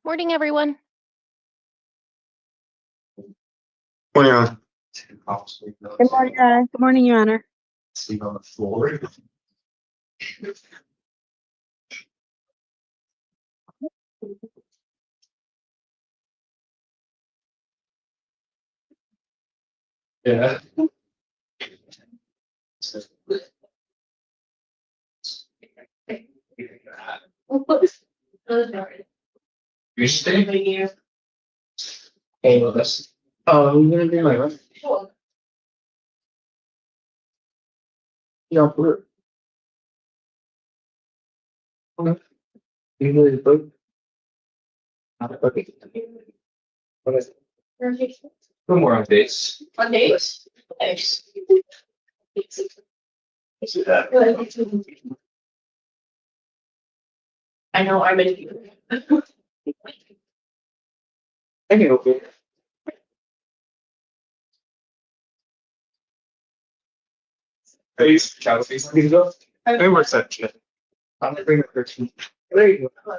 Morning, everyone. Morning, Your Honor. Good morning, Your Honor. Good morning, Your Honor. Sleep on the floor. Yeah. You stay? Hey, well, that's. Oh, we're gonna do my right. Yeah, we're. Okay. You really both. Okay. What is it? Two more on dates. On dates? Thanks. I know I'm in here. I can open. Face, cow face, these up. They were such a. I'm gonna bring a 13. There you go.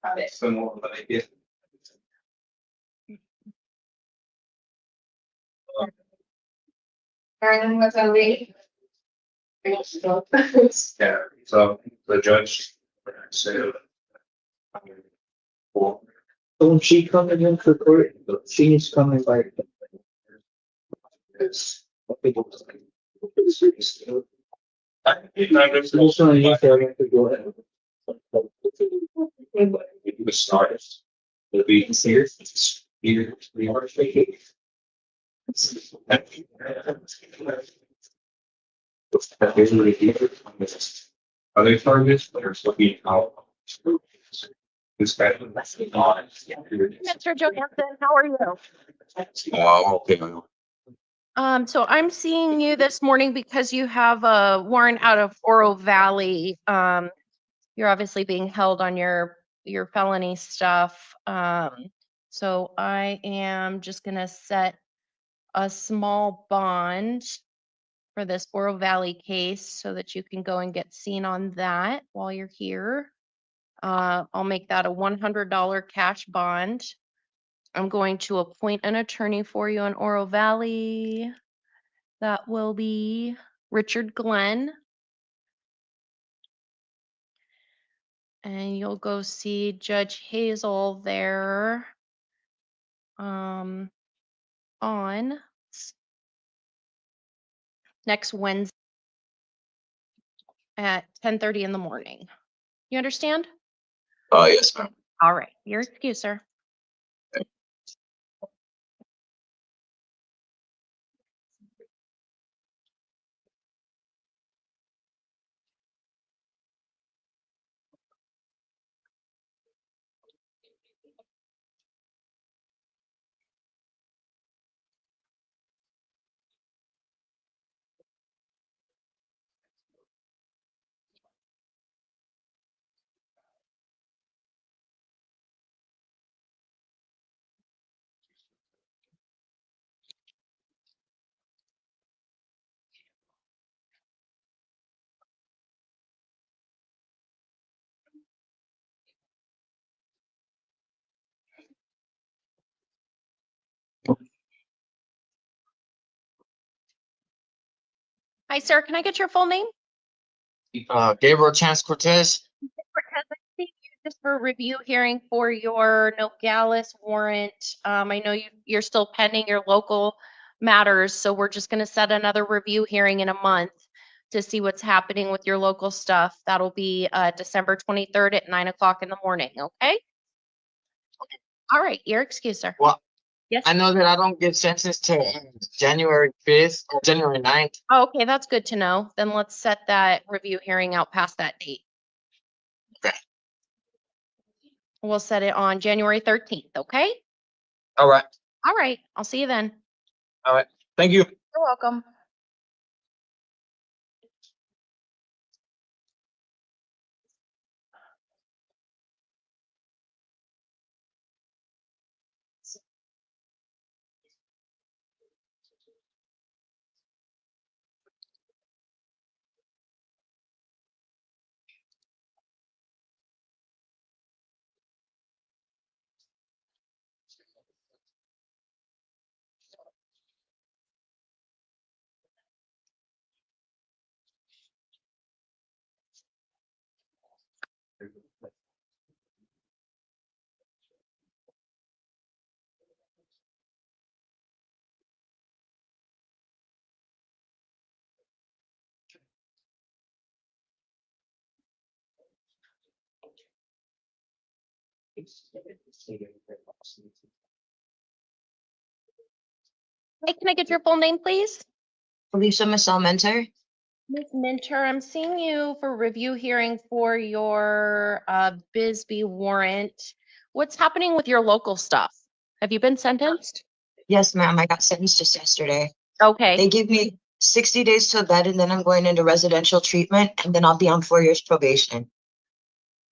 Got it. Some more, but I get. Aaron, what's on me? Yeah, so the judge said. Don't she come in for court? She's coming by. It's. Also, you have to go ahead. The stars. It'll be here. Here, 3 hours vacation. Other targets that are still being out. Mr. Johansson, how are you? Okay. So I'm seeing you this morning because you have a warrant out of Oro Valley. You're obviously being held on your felony stuff. So I am just gonna set a small bond for this Oro Valley case so that you can go and get seen on that while you're here. I'll make that a $100 cash bond. I'm going to appoint an attorney for you in Oro Valley. That will be Richard Glenn. And you'll go see Judge Hazel there on next Wednesday at 10:30 in the morning. You understand? Yes, ma'am. All right. Your excuse, sir. Hi, sir. Can I get your full name? Gabriel Chance Cortez. Because I think you just for a review hearing for your Nogales warrant. I know you're still pending your local matters, so we're just gonna set another review hearing in a month to see what's happening with your local stuff. That'll be December 23rd at 9 o'clock in the morning, okay? All right, your excuse, sir. Well, Yes. I know that I don't get sentenced to January 5th or January 9th. Oh, okay, that's good to know. Then let's set that review hearing out past that date. Okay. We'll set it on January 13th, okay? All right. All right, I'll see you then. All right. Thank you. You're welcome. Hey, can I get your full name, please? Alicia Michelle Mentor. Ms. Minter, I'm seeing you for review hearing for your Bisby warrant. What's happening with your local stuff? Have you been sentenced? Yes, ma'am. I got sentenced just yesterday. Okay, They give me 60 days to vet, and then I'm going into residential treatment, and then I'll be on 4 years probation.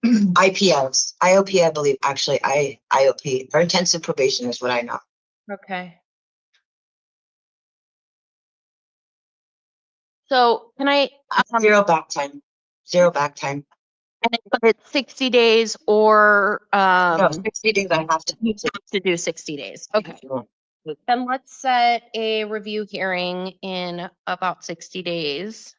IPS, IOP, I believe, actually, IOP, or intensive probation is what I know. okay. So can I, Zero back time. Zero back time. but it's 60 days or No, 60 days I have to. you have to do 60 days? Okay. Then let's set a review hearing in about 60 days.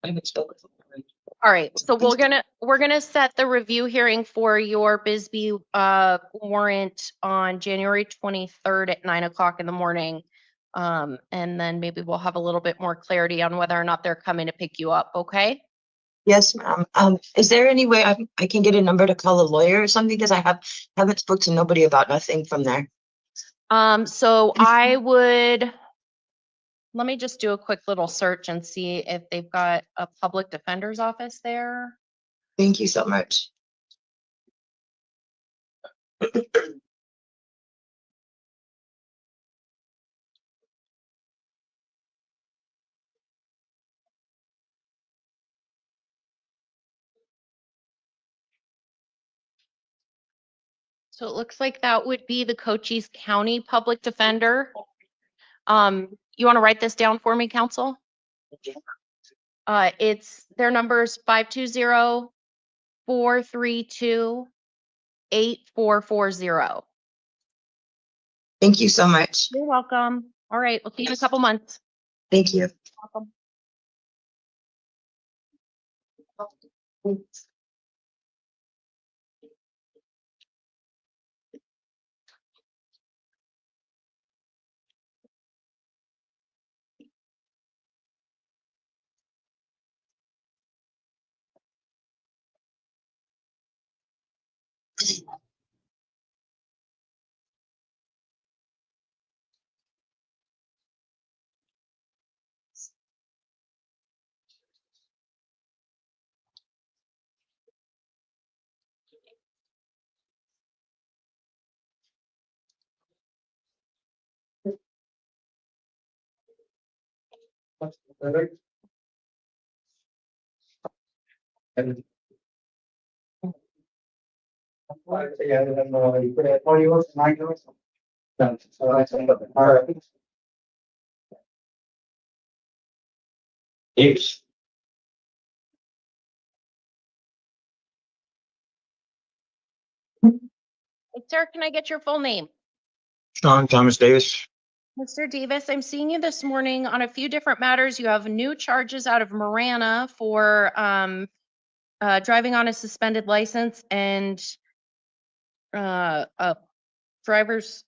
I haven't spoken. All right, so we're gonna set the review hearing for your Bisbee warrant on January 23rd at 9 o'clock in the morning. And then maybe we'll have a little bit more clarity on whether or not they're coming to pick you up, okay? Yes, ma'am. Is there any way I can get a number to call a lawyer or something? Because I haven't spoke to nobody about nothing from there. So I would, let me just do a quick little search and see if they've got a public defender's office there. Thank you so much. So it looks like that would be the Cochise County Public Defender. You want to write this down for me, counsel? It's their number is 520-432-8440. Thank you so much. You're welcome. All right, we'll see you in a couple months. Thank you. Welcome. Yes. Sir, can I get your full name? Sean Thomas Davis. Mr. Davis, I'm seeing you this morning on a few different matters. You have new charges out of Morana for driving on a suspended license and a driver's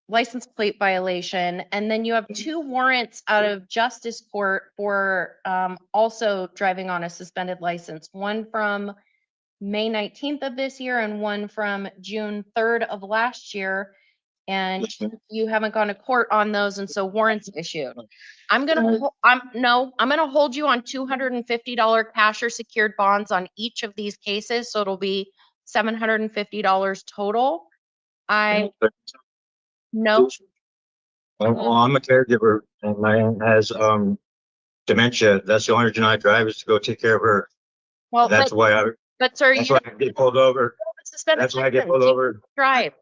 license plate violation. And then you have 2 warrants out of justice court for also driving on a suspended license. One from May 19th of this year and one from June 3rd of last year. And Yes, ma'am. you haven't gone to court on those, and so warrants issued. I'm gonna hold you on $250 cash or secured bonds on each of these cases, so it'll be $750 total. No, Well, I'm a caregiver and my aunt has dementia. That's the only reason I drive is to go take care of her. well, That's why sir, that's you why I get pulled over. suspended That's why I get license, pulled you over. drive.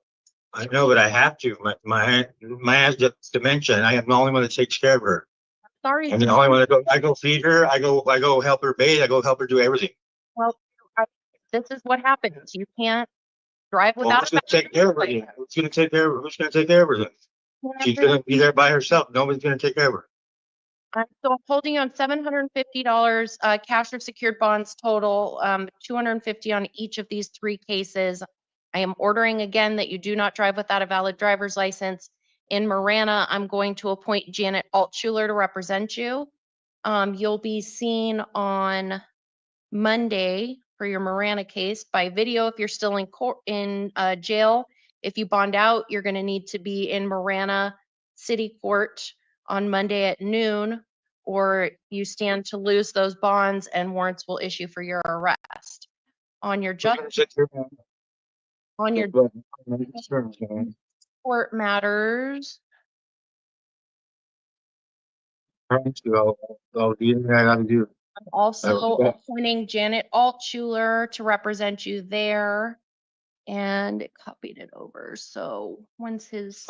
I know, but I have to. My aunt has dementia and I am the only one that takes care of her. Sorry. I'm the only one that I go feed her. I go help her bathe. I go help her do everything. Well, this is what happens. You can't drive Well, without who's gonna take care of her? Who's gonna take care of her? Who's gonna take care of her? She's gonna be there by herself. Nobody's gonna take care of her. So I'm holding you on $750 cash or secured bonds total, $250 on each of these 3 cases. I am ordering again that you do not drive without a valid driver's license. In Morana, I'm going to appoint Janet Altschuler to represent you. You'll be seen on Monday for your Morana case by video if you're still in court in jail. If you bond out, you're going to need to be in Morana City Court on Monday at noon, or you stand to lose those bonds and warrants will issue for your arrest. On your court matters, I'll do anything I gotta do. I'm also Okay. appointing Janet Altschuler to represent you there. And it copied it over. So when's his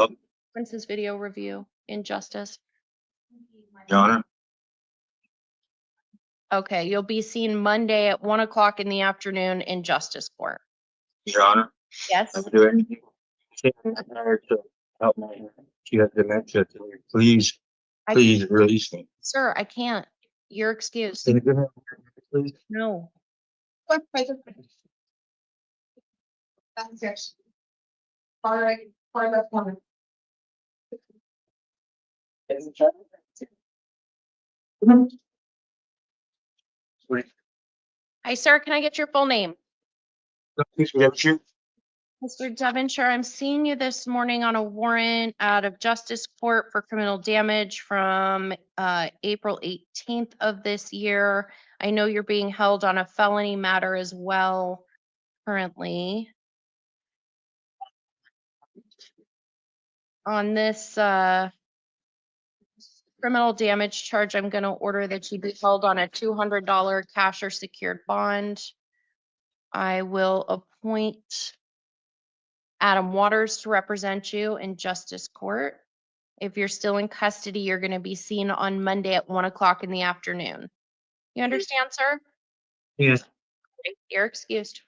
video review in justice? Your Honor, Okay, you'll be seen Monday at 1 o'clock in the afternoon in justice court. Your Honor, Yes, I will do anything to help my aunt. She has dementia. Please, please release me. sir, I can't. You're excused. Can you give me, please? No. That's yours. All right, for the one. Hi, sir, can I get your full name? Please, we have you. Mr. Devonshire, I'm seeing you this morning on a warrant out of justice court for criminal damage from April 18th of this year. I know you're being held on a felony matter as well currently. On this criminal damage charge, I'm going to order that you be held on a $200 cash or secured bond. I will appoint Adam Waters to represent you in justice court. If you're still in custody, you're going to be seen on Monday at 1 o'clock in the afternoon. You understand, sir? Yes. You're excused.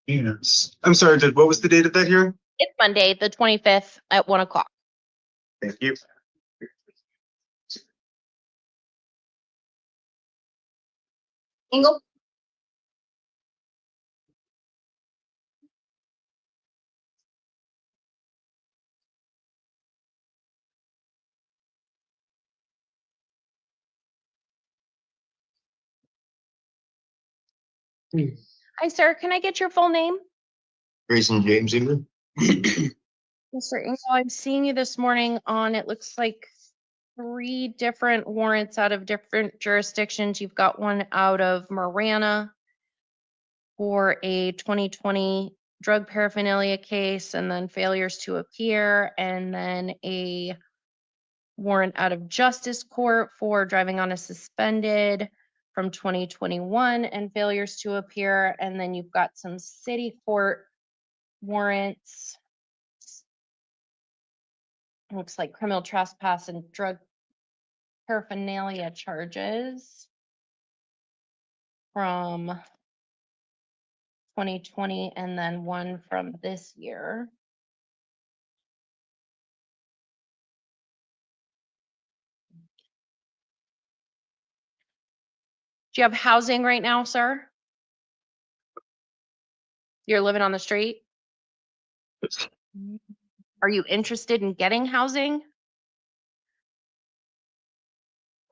Yes. I'm sorry, what was the date of that hearing? It's Monday, the 25th at 1 o'clock. Thank you. Engel? Hi, sir. Can I get your full name? Grayson James England. Mr. Engel, I'm seeing you this morning on, it looks like 3 different warrants out of different jurisdictions. You've got one out of Morana for a 2020 drug paraphernalia case and then failures to appear, and then a warrant out of justice court for driving on a suspended from 2021 and failures to appear. And then you've got some city court warrants. Looks like criminal trespass and drug paraphernalia charges from 2020, and then one from this year. Do you have housing right now, sir? You're living on the street? Are you interested in getting housing?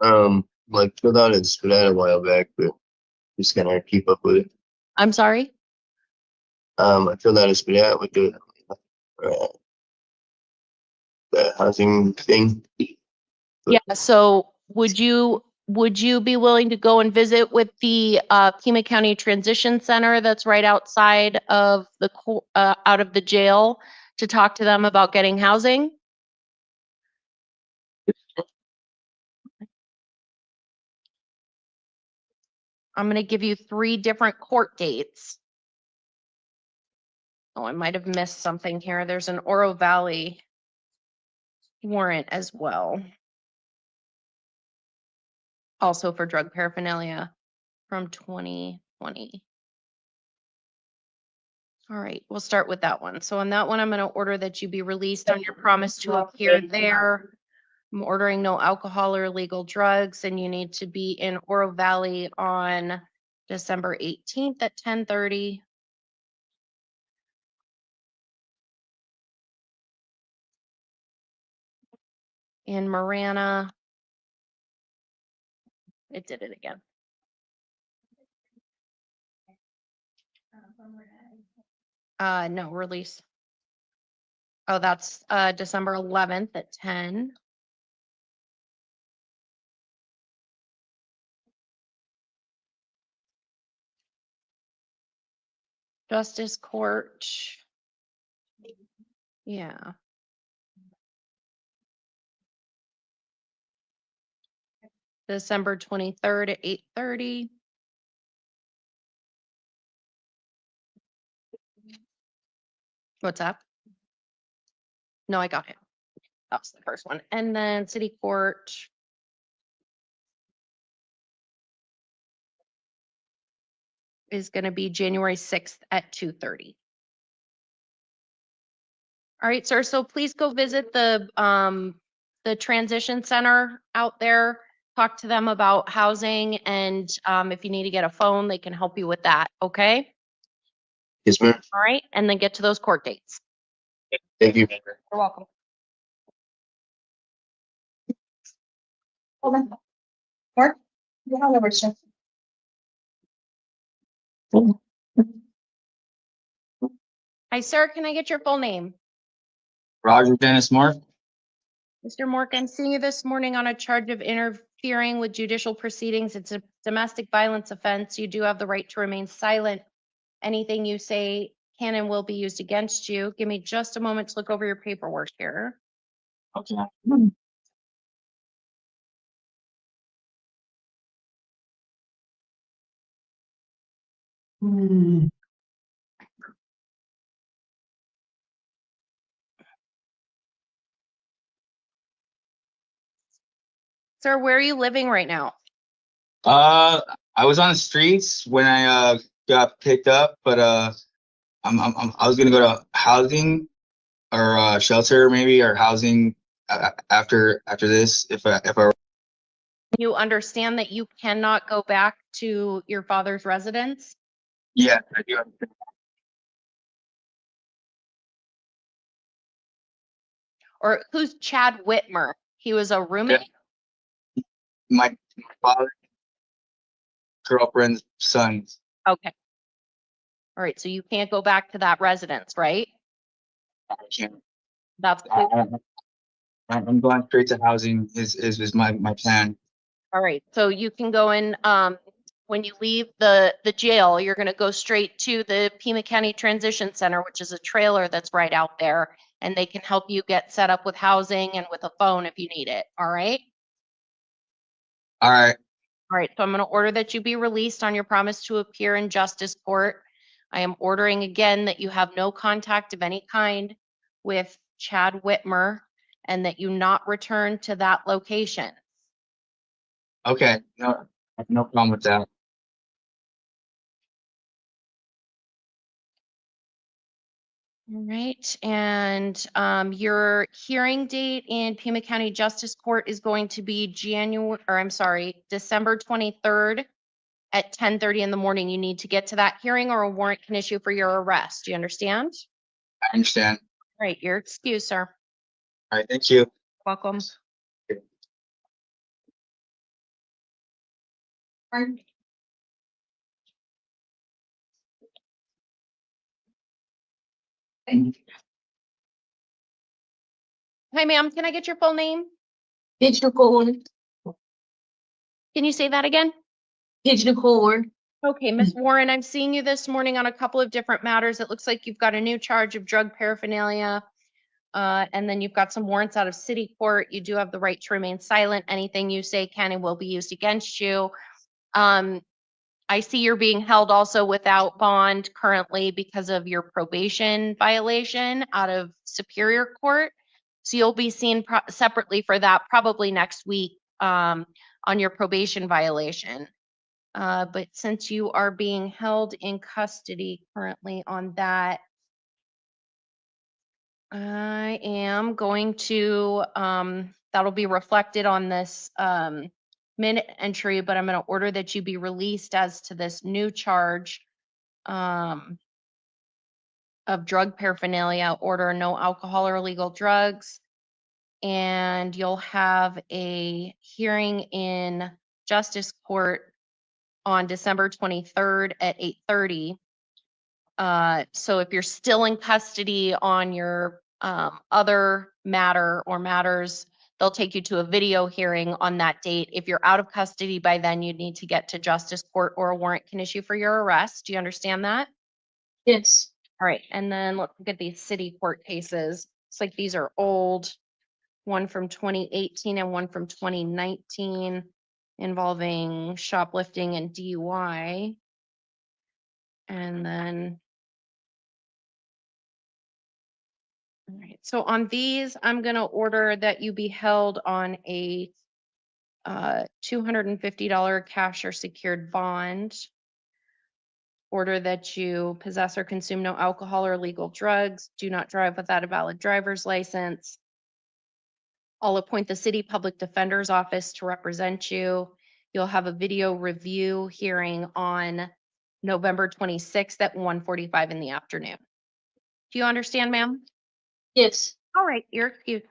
Like filled out and spit out a while back, but just gonna keep up with it. I'm sorry? I filled out a spit out with the housing thing. Yeah, so would you be willing to go and visit with the Pima County Transition Center that's right outside of the out of the jail to talk to them about getting housing? I'm going to give you 3 different court dates. Oh, I might have missed something here. There's an Oro Valley warrant as well. Also for drug paraphernalia from 2020. All right, we'll start with that one. So on that one, I'm going to order that you be released on your promise to appear there. I'm ordering no alcohol or illegal drugs, and you need to be in Oro Valley on December 18th at 10:30. In Morana. It did it again. No, release. Oh, that's December 11th at 10. Justice Court. Yeah. December 23rd at 8:30. What's up? No, I got it. That was the first one. And then City Court. Is going to be January 6th at 2:30. All right, sir. So please go visit the transition center out there. Talk to them about housing, and if you need to get a phone, they can help you with that. Okay. Yes, ma'am. All right, and then get to those court dates. Thank you. You're welcome. Hold on. Mark, you have number, sir. Hi, sir. Can I get your full name? Roger Dennis Moore. Mr. Mork, I'm seeing you this morning on a charge of interfering with judicial proceedings. It's a domestic violence offense. You do have the right to remain silent. Anything you say can and will be used against you. Give me just a moment to look over your paperwork here. Okay. Sir, where are you living right now? I was on the streets when I got picked up, but I was gonna go to housing or shelter maybe, or housing after this if I You understand that you cannot go back to your father's residence? yeah, I do. Or who's Chad Whitmer? He was a roommate? My father's girlfriend's son. Okay. All right, so you can't go back to that residence, right? I can't. That's cool. I'm going straight to housing is my plan. All right, so you can go in, when you leave the jail, you're gonna go straight to the Pima County Transition Center, which is a trailer that's right out there, and they can help you get set up with housing and with a phone if you need it, all right? All right. All right, so I'm gonna order that you be released on your promise to appear in justice court. I am ordering again that you have no contact of any kind with Chad Whitmer and that you not return to that location. Okay. No problem with that. All right, and your hearing date in Pima County Justice Court is going to be December 23rd at 10:30 in the morning. You need to get to that hearing or a warrant can issue for your arrest. Do you understand? I understand. All right, you're excused, sir. All right, thank you. Welcome. Pardon? Hi, ma'am, can I get your full name? Page Nicole, Can you say that again? Page Nicole Ward. Okay, Miss Warren, I'm seeing you this morning on a couple of different matters. It looks like you've got a new charge of drug paraphernalia. And then you've got some warrants out of city court. You do have the right to remain silent. Anything you say can and will be used against you. I see you're being held also without bond currently because of your probation violation out of Superior Court. So you'll be seen separately for that probably next week on your probation violation. But since you are being held in custody currently on that, I am going to, that'll be reflected on this minute entry, but I'm going to order that you be released as to this new charge of drug paraphernalia, order no alcohol or illegal drugs. And you'll have a hearing in Justice Court on December 23rd at 8:30. So if you're still in custody on your other matter or matters, they'll take you to a video hearing on that date. If you're out of custody by then, you'd need to get to Justice Court or a warrant can issue for your arrest. Do you understand that? Yes. All right, and then let's look at these city court cases. It's like these are old, one from 2018 and one from 2019 involving shoplifting and DUI. And then all right, so on these, I'm gonna order that you be held on a $250 cash or secured bond. Order that you possess or consume no alcohol or illegal drugs, do not drive without a valid driver's license. I'll appoint the city public defender's office to represent you. You'll have a video review hearing on November 26th at 1:45 in the afternoon. Do you understand, ma'am? Yes. All right, you're excused.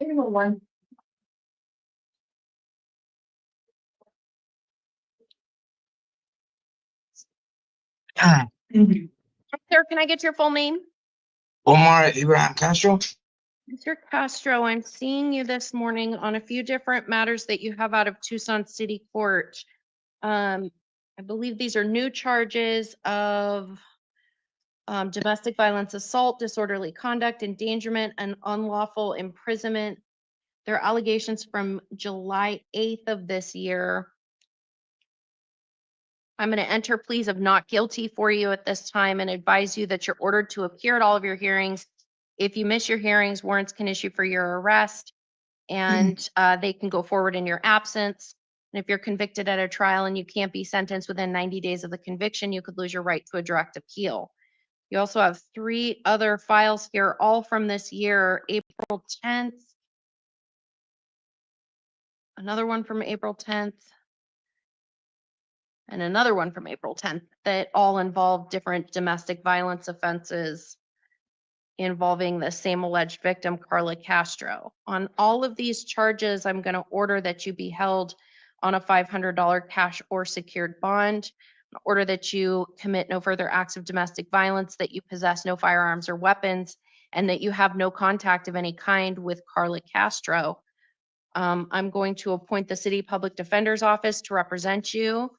One. Sir, can I get your full name? Omar Ibrahim Castro. Mr. Castro, I'm seeing you this morning on a few different matters that you have out of Tucson City Court. I believe these are new charges of domestic violence, assault, disorderly conduct, endangerment, and unlawful imprisonment. They're allegations from July 8th of this year. I'm going to enter pleas of not guilty for you at this time and advise you that you're ordered to appear at all of your hearings. If you miss your hearings, warrants can issue for your arrest and they can go forward in your absence. And if you're convicted at a trial and you can't be sentenced within 90 days of the conviction, you could lose your right to a direct appeal. You also have 3 other files here, all from this year, April 10th, another one from April 10th, and another one from April 10th that all involve different domestic violence offenses involving the same alleged victim, Carla Castro. On all of these charges, I'm going to order that you be held on a $500 cash or secured bond, order that you commit no further acts of domestic violence, that you possess no firearms or weapons, and that you have no contact of any kind with Carla Castro. I'm going to appoint the city public defender's office to represent you,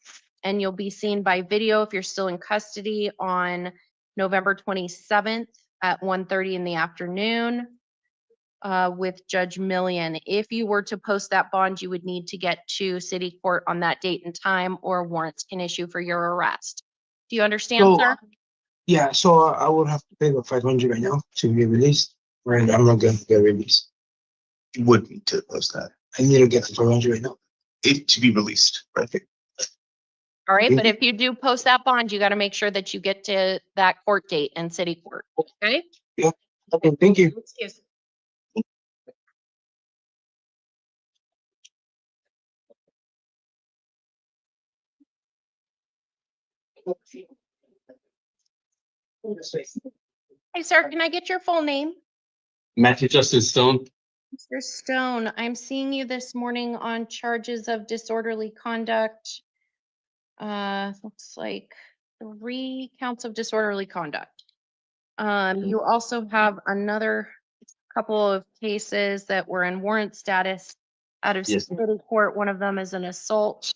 and you'll be seen by video if you're still in custody on November 27th at 1:30 in the afternoon with Judge Millian. If you were to post that bond, you would need to get to city court on that date and time, or warrants can issue for your arrest. Do you understand, So, sir? Yeah, so I would have to pay the 500 right now to be released, or I'm not going to get released. Would need to post that. I need to get the 500 right now. it to be released. Right. All right, Thank but if you do post that bond, you got to make sure that you get to that court date in city court, okay? Okay, thank you. Excuse me. Hey, sir, can I get your full name? Matthew Justin Stone. Mr. Stone, I'm seeing you this morning on charges of disorderly conduct. Looks like 3 counts of disorderly conduct. You also have another couple of cases that were in warrant status out of Yes. city court. One of them is an assault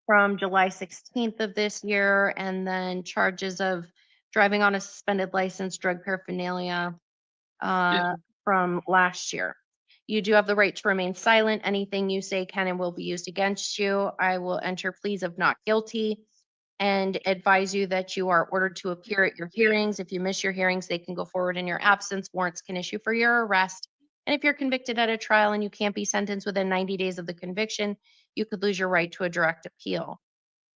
from July 16th of this year, and then charges of driving on a suspended license, drug paraphernalia from last year. You do have the right to remain silent. Anything you say can and will be used against you. I will enter pleas of not guilty and advise you that you are ordered to appear at your hearings. If you miss your hearings, they can go forward in your absence. Warrants can issue for your arrest. And if you're convicted at a trial and you can't be sentenced within 90 days of the conviction, you could lose your right to a direct appeal.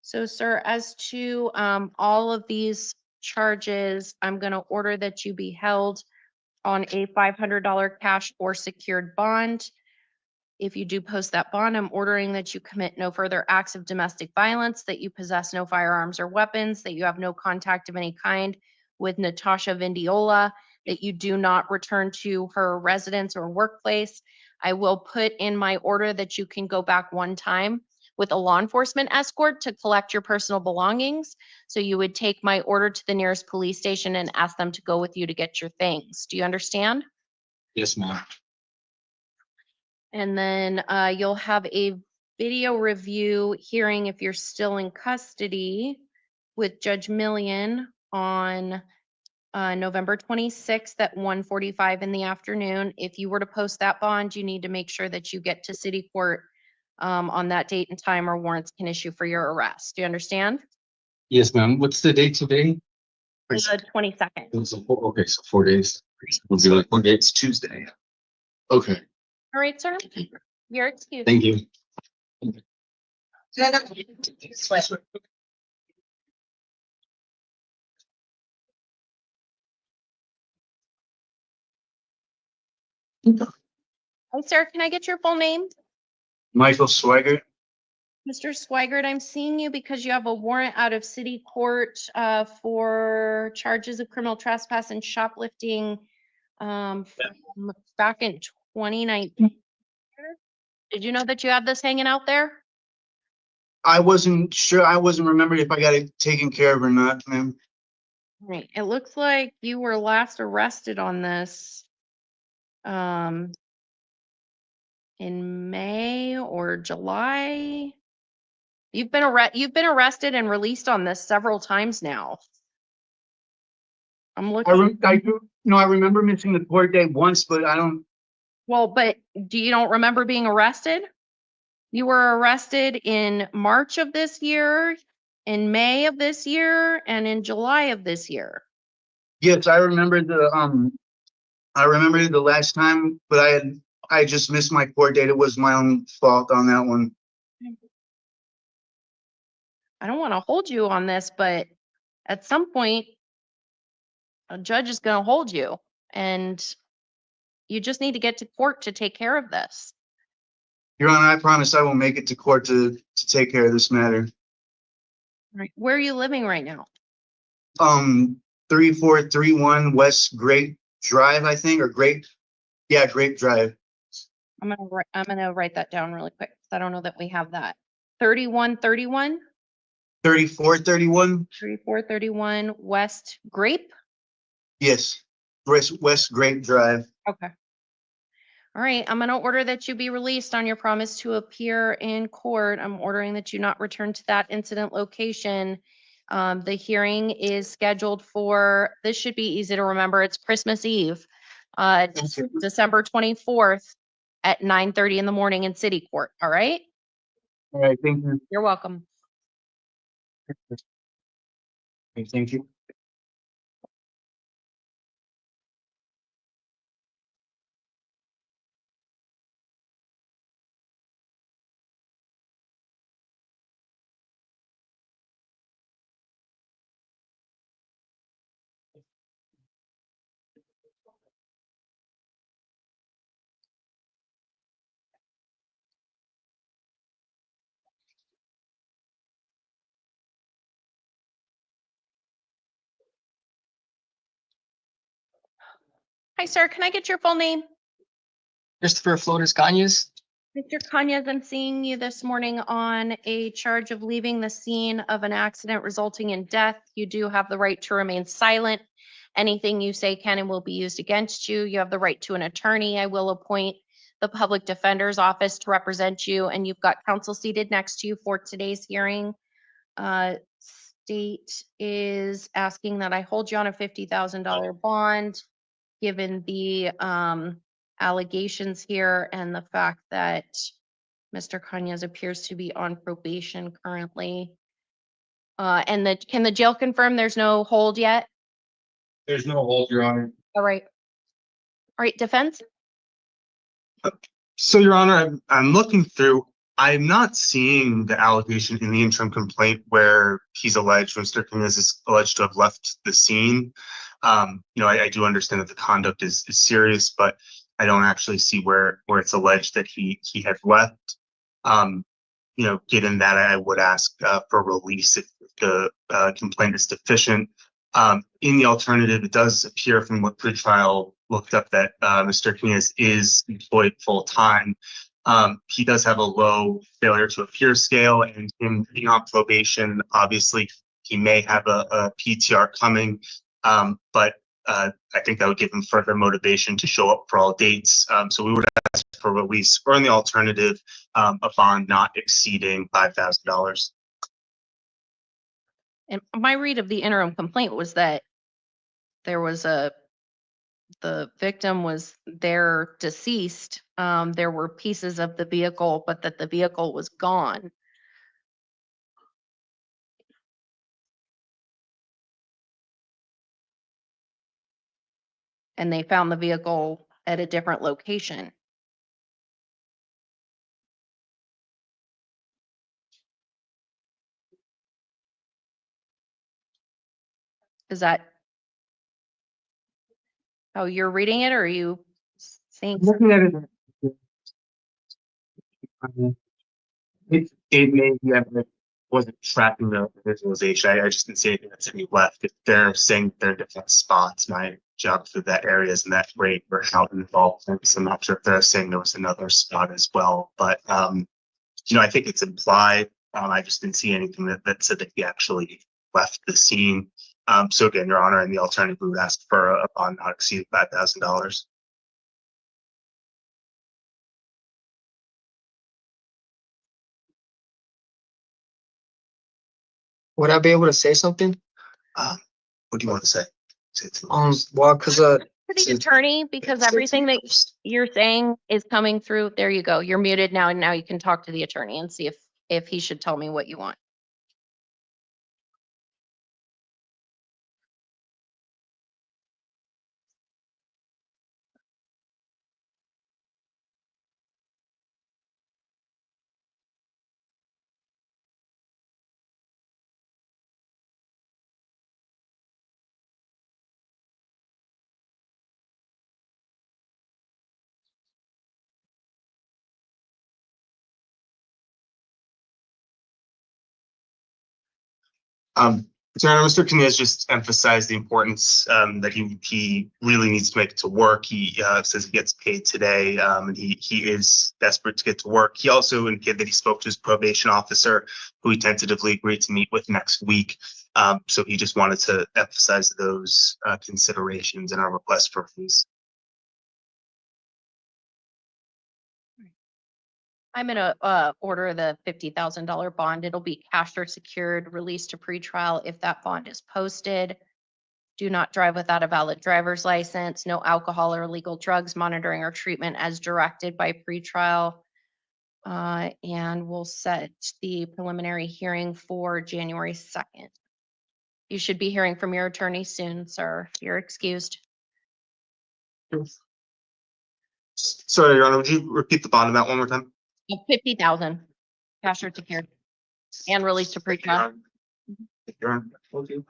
So, sir, as to all of these charges, I'm going to order that you be held on a $500 cash or secured bond. If you do post that bond, I'm ordering that you commit no further acts of domestic violence, that you possess no firearms or weapons, that you have no contact of any kind with Natasha Vindiola, that you do not return to her residence or workplace. I will put in my order that you can go back one time with a law enforcement escort to collect your personal belongings. So you would take my order to the nearest police station and ask them to go with you to get your things. Do you understand? Yes, ma'am. And then you'll have a video review hearing if you're still in custody with Judge Millian on November 26th at 1:45 in the afternoon. If you were to post that bond, you need to make sure that you get to city court on that date and time, or warrants can issue for your arrest. Do you understand? Yes, ma'am. What's the date today? The 22nd. Okay, so 4 days. We'll be like, okay, it's Tuesday. Okay, All right, sir. You're excused. thank you. Hi, sir. Can I get your full name? Michael Swigert. Mr. Swigert, I'm seeing you because you have a warrant out of city court for charges of criminal trespass and shoplifting from back in 2019. Did you know that you had this hanging out there? I wasn't sure. I wasn't remembering if I got it taken care of or not, ma'am. Right. It looks like you were last arrested on this in May or July. You've been arrested and released on this several times now. I'm looking. I do, I remember missing the court date once, but I don't. Well, but you don't remember being arrested? You were arrested in March of this year, in May of this year, and in July of this year. Yes, I remember the last time, but I just missed my court date. It was my own fault on that one. I don't want to hold you on this, but at some point, a judge is going to hold you, and you just need to get to court to take care of this. Your Honor, I promise I will make it to court to take care of this matter. Right. Where are you living right now? 3431 West Grape Drive, I think, or Grape Drive. I'm gonna write that down really quick, 'cause I don't know that we have that. 3131? 3431? 3431 West Grape? Yes, West Grape Drive. Okay. All right, I'm gonna order that you be released on your promise to appear in court. I'm ordering that you not return to that incident location. The hearing is scheduled for, this should be easy to remember, it's Christmas Eve, December 24th at 9:30 in the morning in city court, all right? All right, thank you. You're welcome. Thank you. Hi, sir. Can I get your full name? Christopher Flores Cañas. Mr. Kanyas, I'm seeing you this morning on a charge of leaving the scene of an accident resulting in death. You do have the right to remain silent. Anything you say can and will be used against you. You have the right to an attorney. I will appoint the public defender's office to represent you, and you've got counsel seated next to you for today's hearing. State is asking that I hold you on a $50,000 bond, given the allegations here and the fact that Mr. Kanyas appears to be on probation currently. And can the jail confirm there's no hold yet? There's no hold, Your Honor. All right. All right, defense? So, Your Honor, I'm looking through. I'm not seeing the allegation in the interim complaint where Mr. Jimenez is alleged to have left the scene. I do understand that the conduct is serious, but I don't actually see where it's alleged that he had left. Given that, I would ask for release if the complaint is deficient. In the alternative, it does appear from what pretrial looked up that Mr. Jimenez is employed full time. He does have a low failure to appear scale, and him being on probation, obviously, he may have a PTR coming, but I think that would give him further motivation to show up for all dates. So we would ask for release, or in the alternative, a bond not exceeding $5,000. And my read of the interim complaint was that there was the victim was there deceased. There were pieces of the vehicle, but that the vehicle was gone. And they found the vehicle at a different location. Is that how you're reading it, or are you saying? Looking at it may be I wasn't tracking the visualization. I just didn't see anything that's any left. If they're saying they're different spots, my job through that area isn't that great for how involved. So I'm not sure if they're saying there was another spot as well. But I think it's implied. I just didn't see anything that said that he actually left the scene. So again, Your Honor, in the alternative, we would ask for a bond not exceed $5,000. Would I be able to say something? What do you want to say? Well, because To the attorney, because everything that you're saying is coming through. There you go. You're muted now, and now you can talk to the attorney and see if he should tell me what you want. Your Honor, Mr. Jimenez just emphasized the importance that he really needs to make it to work. He says he gets paid today, and he is desperate to get to work. He also indicated that he spoke to his probation officer, who he tentatively agreed to meet with next week. So he just wanted to emphasize those considerations in our request for fees. I'm gonna order the $50,000 bond. It'll be cash or secured, released to pretrial if that bond is posted. Do not drive without a valid driver's license. No alcohol or illegal drugs monitoring or treatment as directed by pretrial. And we'll set the preliminary hearing for January 2nd. You should be hearing from your attorney soon, sir. You're excused. Sorry, Your Honor, would you repeat the bond amount one more time? 50,000 cash or secured and released to pretrial. Your Honor, thank you.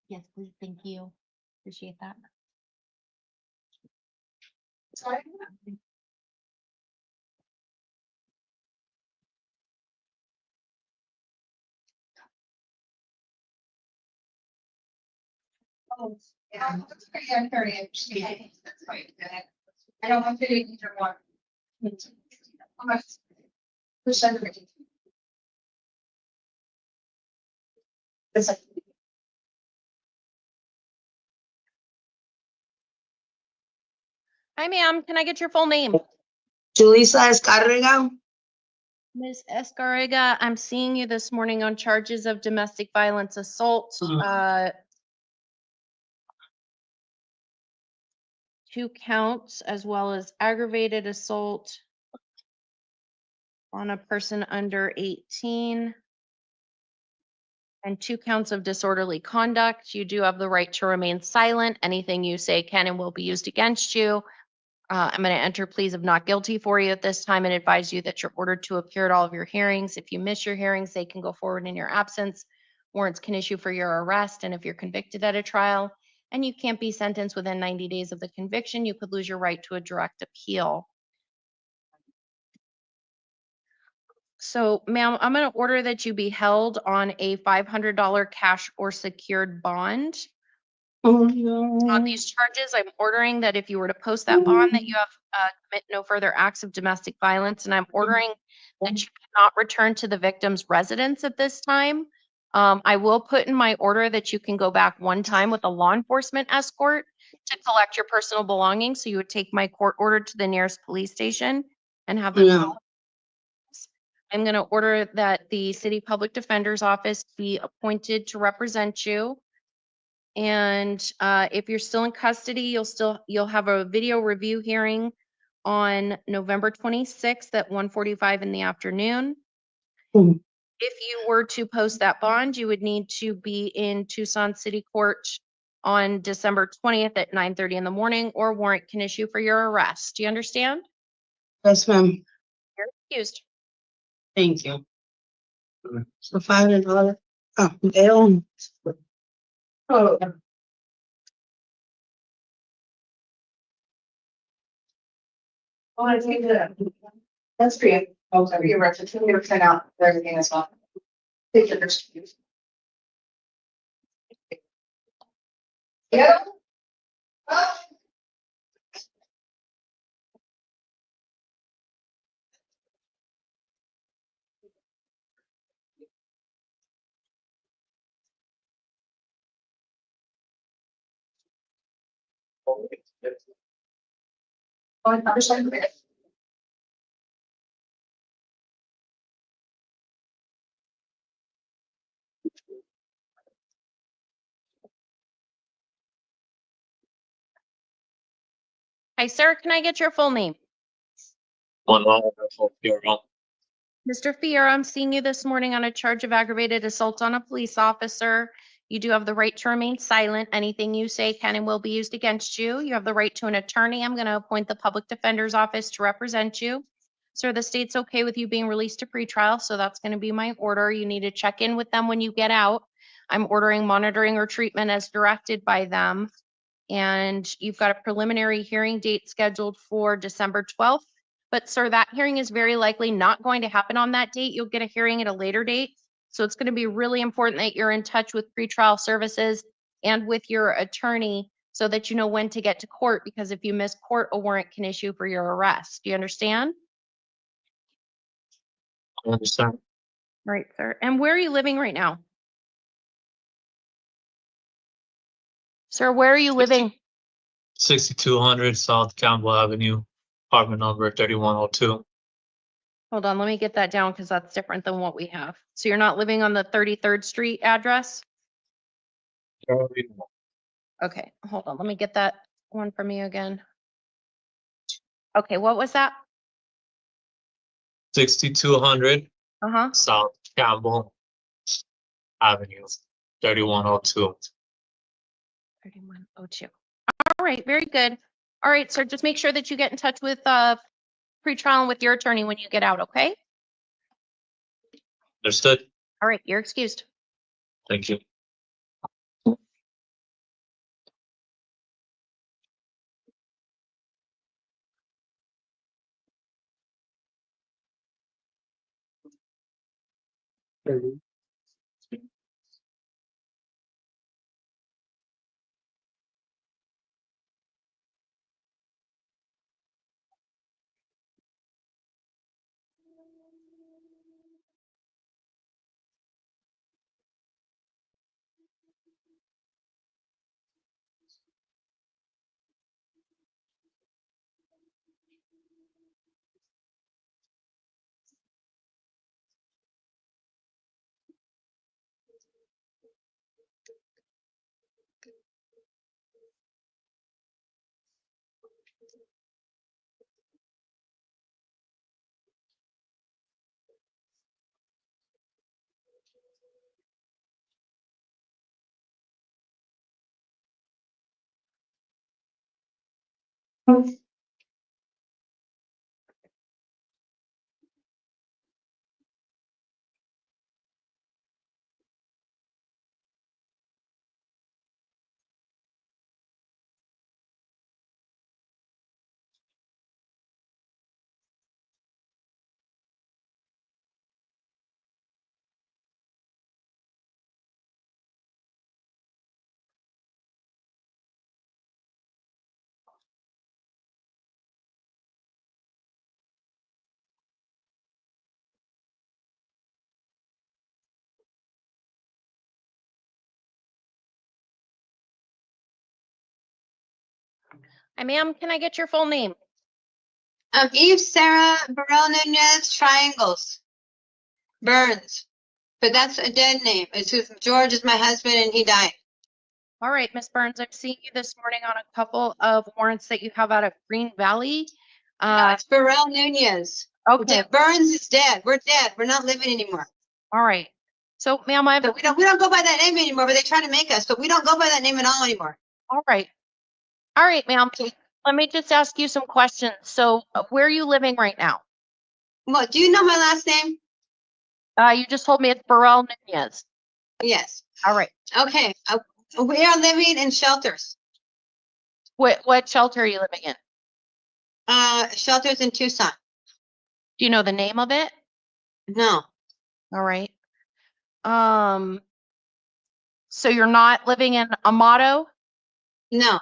Yes, please. Thank you. Appreciate that. Sorry. Yeah, it's pretty unfair. That's fine. I don't have to do either one. How much? Percent. It's like, Hi, ma'am. Can I get your full name? Julissa Escarrega. Ms. Escarrega, I'm seeing you this morning on charges of domestic violence assault. Mhm. 2 counts as well as aggravated assault on a person under 18 and 2 counts of disorderly conduct. You do have the right to remain silent. Anything you say can and will be used against you. I'm going to enter pleas of not guilty for you at this time and advise you that you're ordered to appear at all of your hearings. If you miss your hearings, they can go forward in your absence. Warrants can issue for your arrest. And if you're convicted at a trial and you can't be sentenced within 90 days of the conviction, you could lose your right to a direct appeal. So, ma'am, I'm going to order that you be held on a $500 cash or secured bond. On these charges, I'm ordering that if you were to post that bond, that you have commit no further acts of domestic violence, and I'm ordering that you cannot return to the victim's residence at this time. I will put in my order that you can go back one time with a law enforcement escort to collect your personal belongings. So you would take my court order to the nearest police station and have them. Yeah. I'm going to order that the city public defender's office be appointed to represent you. And if you're still in custody, you'll have a video review hearing on November 26th at 1:45 in the afternoon. Mhm. If you were to post that bond, you would need to be in Tucson City Court on December 20th at 9:30 in the morning, or warrant can issue for your arrest. Do you understand? Yes, ma'am. You're excused. Thank you. So $500. Oh, they don't. Oh. I want to take the, that's for you. Oh, sorry, you're right. So you're sent out for everything as well. Take your first. Yeah. On other side of it. Hi, sir. Can I get your full name? Mr. Fier, I'm seeing you this morning on a charge of aggravated assault on a police officer. You do have the right to remain silent. Anything you say can and will be used against you. You have the right to an attorney. I'm going to appoint the public defender's office to represent you. Sir, the state's okay with you being released to pretrial, so that's going to be my order. You need to check in with them when you get out. I'm ordering monitoring or treatment as directed by them. And you've got a preliminary hearing date scheduled for December 12th. But sir, that hearing is very likely not going to happen on that date. You'll get a hearing at a later date. So it's going to be really important that you're in touch with pretrial services and with your attorney so that you know when to get to court, because if you miss court, a warrant can issue for your arrest. Do you understand? I understand. Right, sir. And where are you living right now? Sir, where are you living? 6200 South Campbell Avenue, apartment number 3102. Hold on, let me get that down because that's different than what we have. So you're not living on the 33rd Street address? Okay, hold on, let me get that one from you again. Okay, what was that? 6200 Uh-huh. South Campbell Avenue, 3102. 3102. All right, very good. All right, sir, just make sure that you get in touch with pretrial and with your attorney when you get out, okay? Understood. All right, you're excused. Thank you. Hi, ma'am. Can I get your full name? Eve Sarah Burrell Nunez Triangles. Burns. But that's a dead name. George is my husband and he died. All right, Miss Burns, I'm seeing you this morning on a couple of warrants that you have out of Green Valley. It's Burrell Nunez. Okay, Burns is dead. We're dead. We're not living anymore. all right. So, ma'am, I have, So we don't go by that name anymore, but they try to make us, but we don't go by that name at all anymore. all right. All right, ma'am. Let me just ask you some questions. So, where are you living right now? Well, do you know my last name? You just told me it's Burrell Nunez. Yes. All right. Okay. We are living in shelters. What shelter are you living in? Shelters in Tucson. Do you know the name of it? No. All right. So you're not living in Amato? No.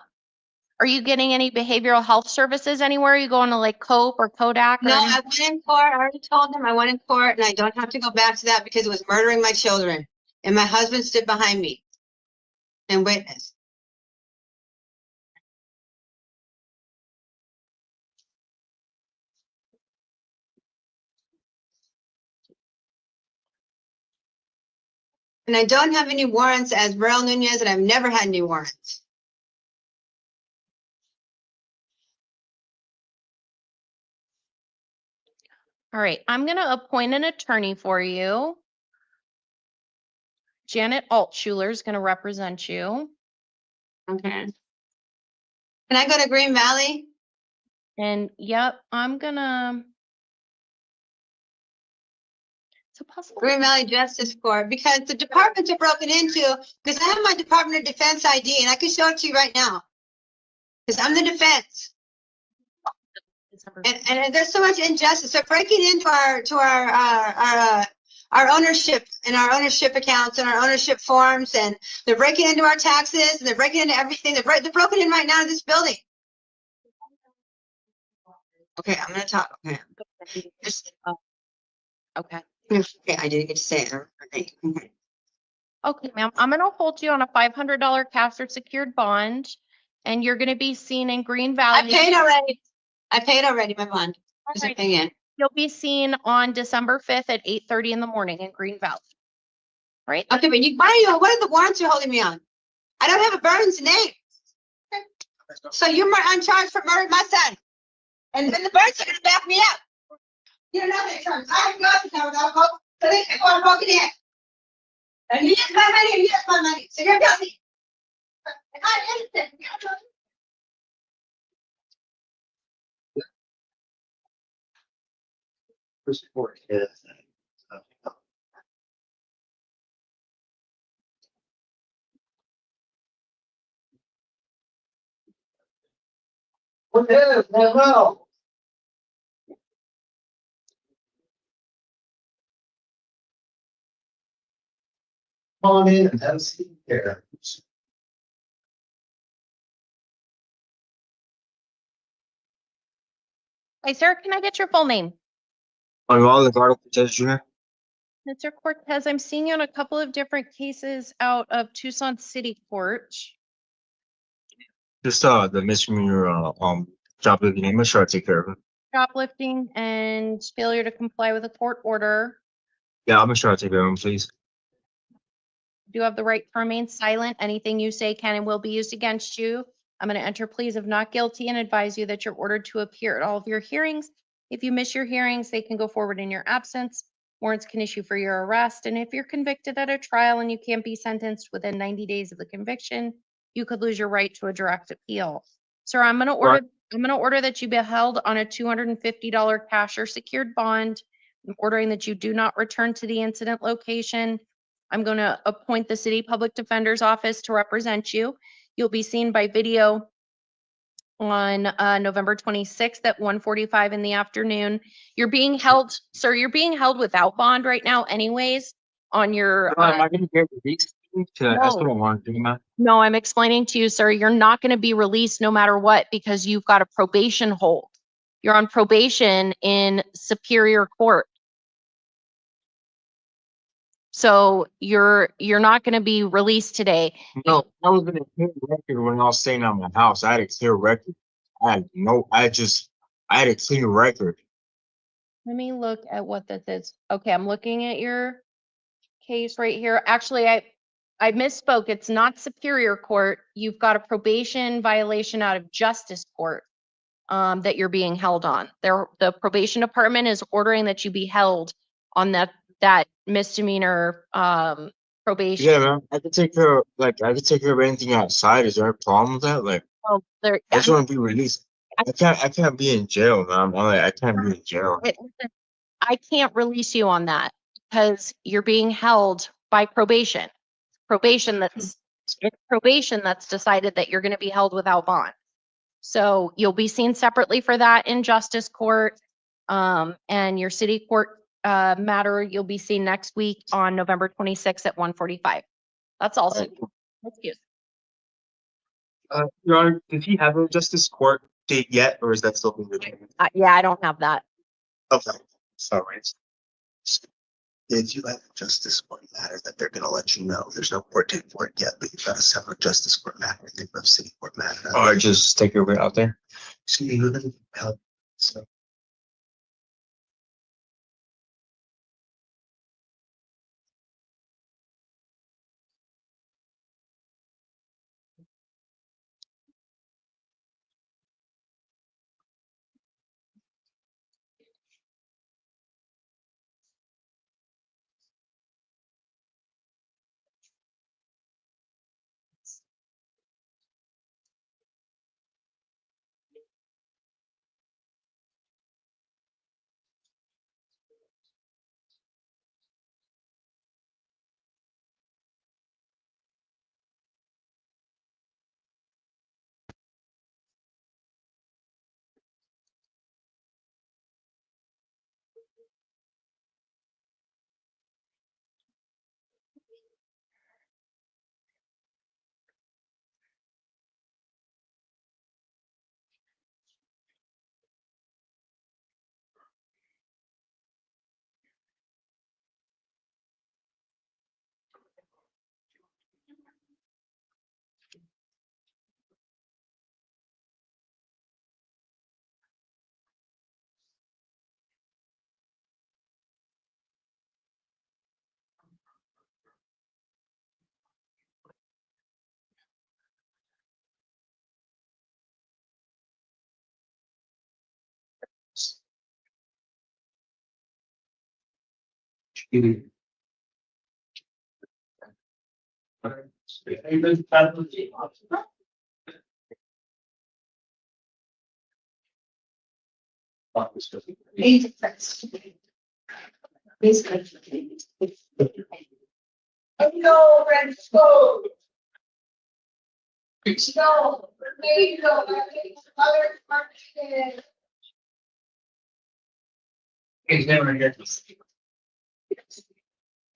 Are you getting any behavioral health services anywhere? Are you going to like COPE or Kodak? Or No, anything? I went in court. I already told them I went in court and I don't have to go back to that because it was murdering my children. And my husband stood behind me and witnessed. And I don't have any warrants as Burrell Nunez, and I've never had any warrants. All right. I'm going to appoint an attorney for you. Janet Altschuler is going to represent you. Okay. Can I go to Green Valley? And yep, I'm going to. Is it possible? Green Valley Justice Court, because the departments are broken into, because I have my Department of Defense ID and I can show it to you right now. Because I'm the defense. And there's so much injustice. They're breaking into our ownership and our ownership accounts and our ownership forms, and they're breaking into our taxes and they're breaking into everything. They're broken in right now in this building. Okay, I'm gonna talk. Okay. Okay. Okay, I didn't get to say it. Okay. Okay, ma'am. I'm going to hold you on a $500 cash or secured bond, and you're going to be seen in Green Valley. I paid already my bond. All right. You'll be seen on December 5th at 8:30 in the morning in Green Valley. Right? Okay, but what are the warrants you're holding me on? I don't have a Burns name. So you're on charge for murdering my son. And then the Burns are gonna back me up. You don't know that terms. I have got to so they people are broken in. And you use my money and you use my money. So you're guilty. And I'm innocent. Support is. No. On in and have a seat there. Hey, sir, can I get your full name? Manuel Cortez Jr. Mr. Cortez, I'm seeing you on a couple of different cases out of Tucson City Court. Just the misdemeanor job lifting. I'm sure I'll take care of it. Shoplifting and failure to comply with a court order. Yeah, I'm sure I'll take care of him, please. You do have the right to remain silent. Anything you say can and will be used against you. I'm going to enter pleas of not guilty and advise you that you're ordered to appear at all of your hearings. If you miss your hearings, they can go forward in your absence. Warrants can issue for your arrest. And if you're convicted at a trial and you can't be sentenced within 90 days of the conviction, you could lose your right to a direct appeal. Sir, I'm going to order I'm gonna order that you be held on a $250 cash or secured bond. I'm ordering that you do not return to the incident location. I'm gonna appoint the city public defender's office to represent you. You'll be seen by video on November 26th at 1:45 in the afternoon. You're being held, sir, you're being held without bond right now anyways on your, Am I gonna get released? That's what I No. want to do, man. no, I'm explaining to you, sir, you're not going to be released no matter what because you've got a probation hold. You're on probation in Superior Court. So you're not going to be released today. No, I was in a clear record when I was staying at my house. I had a clear record. I had a clear record. Let me look at what this is. Okay, I'm looking at your case right here. Actually, I misspoke. It's not Superior Court. You've got a probation violation out of Justice Court that you're being held on. The probation department is ordering that you be held on that misdemeanor probation. Yeah, man. I could take care of anything outside. Is there a problem with that? Like, Well, I just want to be released. I can't be in jail, man. I can't be in jail. I can't release you on that because you're being held by probation. It's probation that's decided that you're going to be held without bond. So you'll be seen separately for that in Justice Court. And your city court matter, you'll be seen next week on November 26th at 1:45. That's all. sir. Excuse. Your Honor, did he have a justice court date yet, or is that still being determined? Yeah, I don't have that. Okay, sorry. If you have a justice court matter that they're gonna let you know, there's no court date for it yet, but you've got a separate justice court matter, I think, of city court matter. Or just take it out there. Excuse me, who didn't help? So. No, let's go. No, maybe go. Other market. He's never here.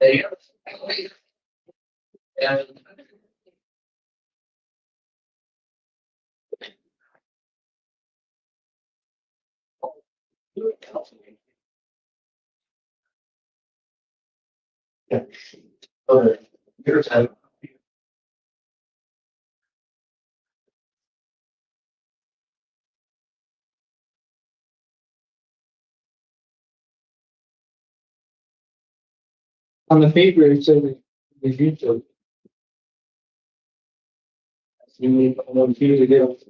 There you go. Yeah. Here's how. On the paper, it says the future. You need to get.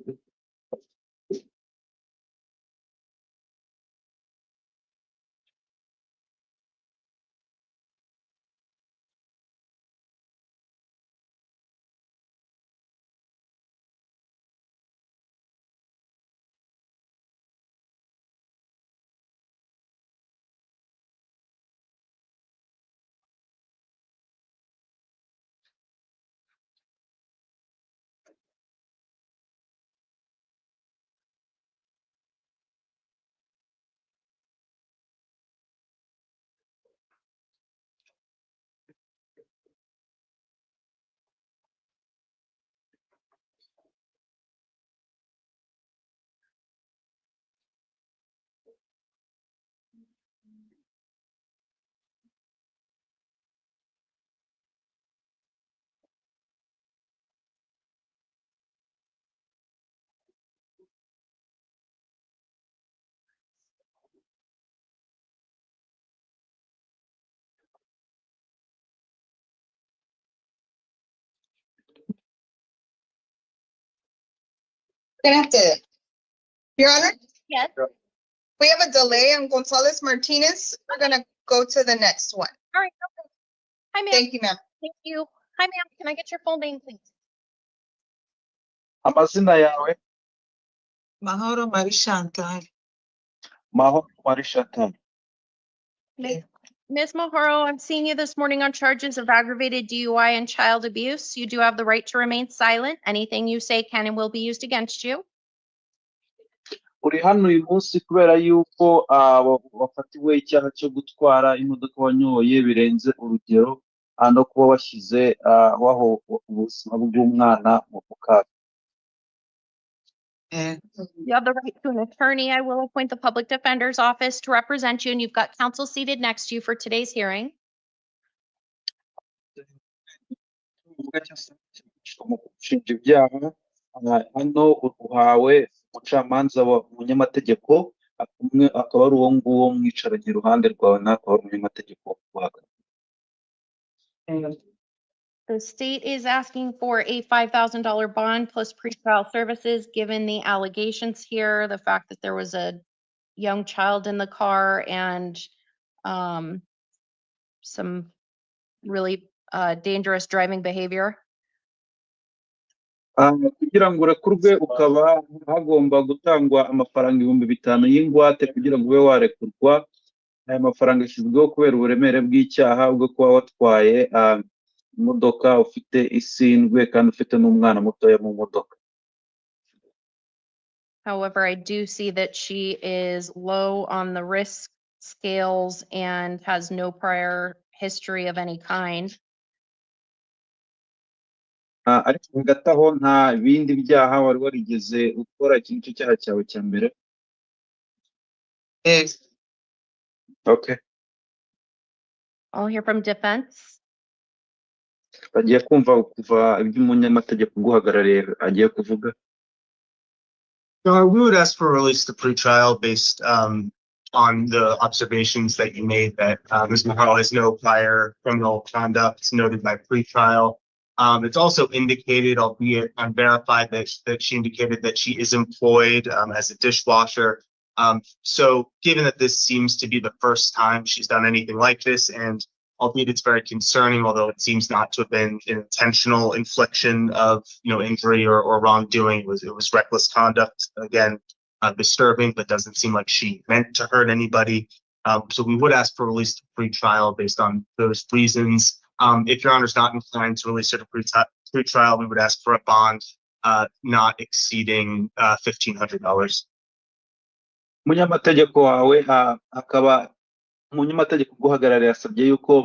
Gonna have to, Your Honor, Yes. we have a delay on Gonzalez Martinez. We're gonna go to the next one. All right. Okay. Hi, ma'am. Thank you, ma'am. Thank you. Hi, ma'am. Can I get your full name, please? Amazina yawe, Mahoro Marishantal. Mahoro Marishantal. Ms. Mahoro, I'm seeing you this morning on charges of aggravated DUI and child abuse. You do have the right to remain silent. Anything you say can and will be used against you. Uri hano uyu munsi kubera yuko wafatiwe icyaha cyo gutwara imodoka wanyoye birenze urugero no kuba washyize waho ubuzima bw'umwana mu kaga. You have the right to an attorney. I will appoint the public defender's office to represent you, and you've got counsel seated next to you for today's hearing. Mu gushinja ibyaha hano uhawe umucamanza umunyamategeko umwe akaba ari uwo nguwo mwicaranye iruhande rwawe n'akaba ari umunyamategeko guhagarara. The state is asking for a $5,000 bond plus pretrial services, given the allegations here, the fact that there was a young child in the car and some really dangerous driving behavior. Kugira ngo urekurwe ukaba hagomba gutangwa amafaranga 5,000 y'ingwate kugira ngo ube warekurwa. Aya mafaranga yashyizweho kubera uburemere bw'icyaha bwo kuba watwaye imodoka ufite isindwe kandi ufite n'umwana mutoya mu modoka. However, I do see that she is low on the risk scales and has no prior history of any kind. Ariko hagati aho nta bindi byaha wari warigeze ukora ikintu cyaha cyawe cya mbere. Okay. I'll hear from defense. Bagiye kumva kuva iby'umunyamategeko uguhagarariye agiye kuvuga. No, we would ask for release to pretrial based on the observations that you made that Ms. Maharo has no prior criminal conduct noted by pretrial. It's also indicated, albeit unverified, that she indicated that she is employed as a dishwasher. So given that this seems to be the first time she's done anything like this, and albeit it's very concerning, although it seems not to have been an intentional infliction of injury or wrongdoing, it was reckless conduct. Again, disturbing, but doesn't seem like she meant to hurt anybody. So we would ask for release to pretrial based on those reasons. If Your Honor's not inclined to release her to pretrial, we would ask for a bond not exceeding $1,500. Umunyamategeko wawe akaba umunyamategeko guhagarara yasabye yuko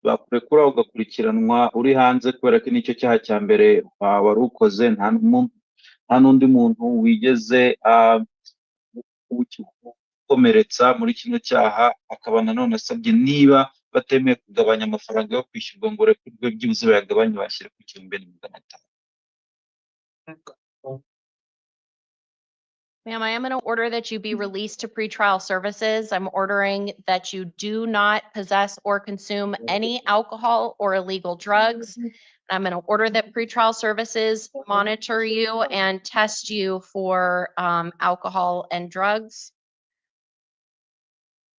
bakurekura ugakurikiranwa uri hanze kubera ko nicyo cyaha cya mbere wari ukoze, nta n'undi muntu wigeze ukomeretsa muri kino cyaha. Akaba nanone asabye niba batemeye kugabanya amafaranga yo kwishyurwa ngo urekurwe byibuze bayagabanye bashyire ku 1,500. Ma'am, I am going to order that you be released to pretrial services. I'm ordering that you do not possess or consume any alcohol or illegal drugs. I'm going to order that pretrial services monitor you and test you for alcohol and drugs.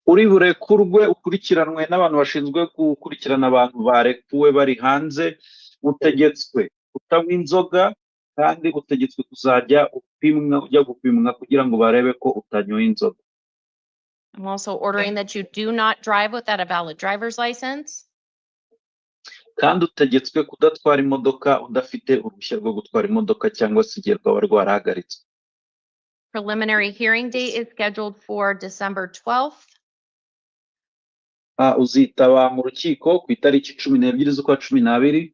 Uri burekurwe ukurikiranwe n'abantu bashinzwe gukurikirana abantu barekuwe bari hanze, utegetswe kutanywa inzoga kandi utegetswe kuzajya ujya gupimwa kugira ngo barebe ko utanyoye inzoga. I'm also ordering that you do not drive without a valid driver's license. Kandi utegetswe kudatwara imodoka udafite uruhushya rwo gutwara imodoka cyangwa se igihe rwaba rwarahagaritse. Preliminary hearing date is scheduled for December 12th. Uzitaba mu rukiko ku itariki 12 z'ukwa 12.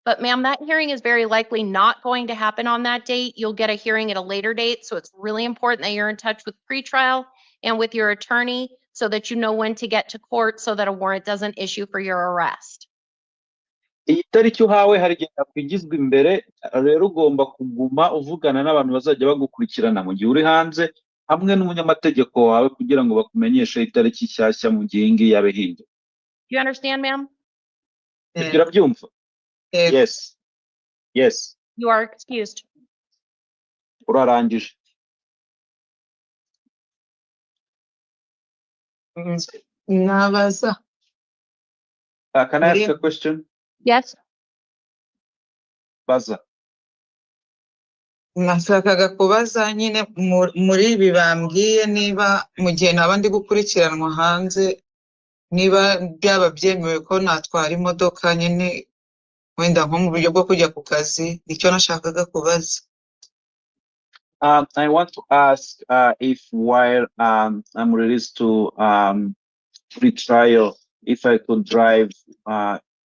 But ma'am, that hearing is very likely not going to happen on that date. You'll get a hearing at a later date. So it's really important that you're in touch with pretrial and with your attorney so that you know when to get to court so that a warrant doesn't issue for your arrest. Iyi tariki uhawe hari igihe yakwigizwa imbere, rero ugomba kuguma uvugana n'abantu bazajya bagukurikirana mu gihe uri hanze hamwe n'umunyamategeko wawe kugira ngo bakumenyeshe itariki nshyashya mu gihe ingi yabe hinduye. Do you understand, ma'am? Urabyumva? Yes. Yes. You are excused. urarangije. Nabaza. Can I ask a question? Yes. Baza. Nashakaga kubaza nyine muri ibi bambwiye niba mu gihe naba ndi gukurikiranwa hanze niba byaba byemewe ko natwara imodoka nyine wenda nko mu buryo bwo kujya ku kazi nicyo nashakaga kubaza. I want to ask if while I'm released to free trial, if I could drive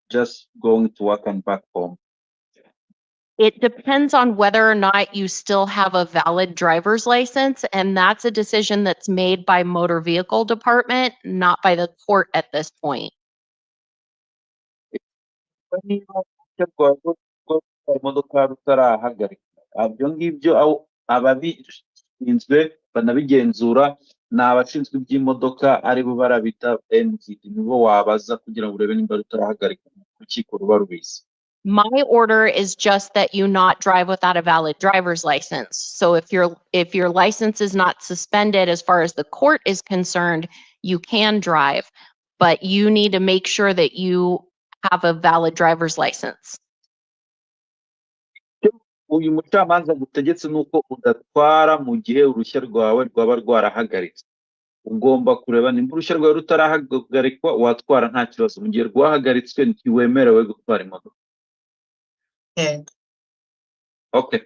just going to work and back home. It depends on whether or not you still have a valid driver's license, and that's a decision that's made by motor vehicle department, not by the court at this point. Niba uruhushya rwawe rwo gutwara imodoka rutarahagarika, ibyo ngibyo ababishinzwe banabigenzura ni abashinzwe iby'imodoka aribo barabita NZ, nibo wabaza kugira ngo urebe nimba rutarahagarika urukiko ruba rubizi. My order is just that you not drive without a valid driver's license. So if your license is not suspended as far as the court is concerned, you can drive, but you need to make sure that you have a valid driver's license. Uyu mucamanza gutegetse nuko udatwara mu gihe uruhushya rwawe rwaba rwarahagaritse. Ugomba kureba nimba uruhushya rwawe rutarahagarikwa watwara nta kibazo, mu gihe rwahagaritswe ntiwemerewe gutwara imodoka. Okay.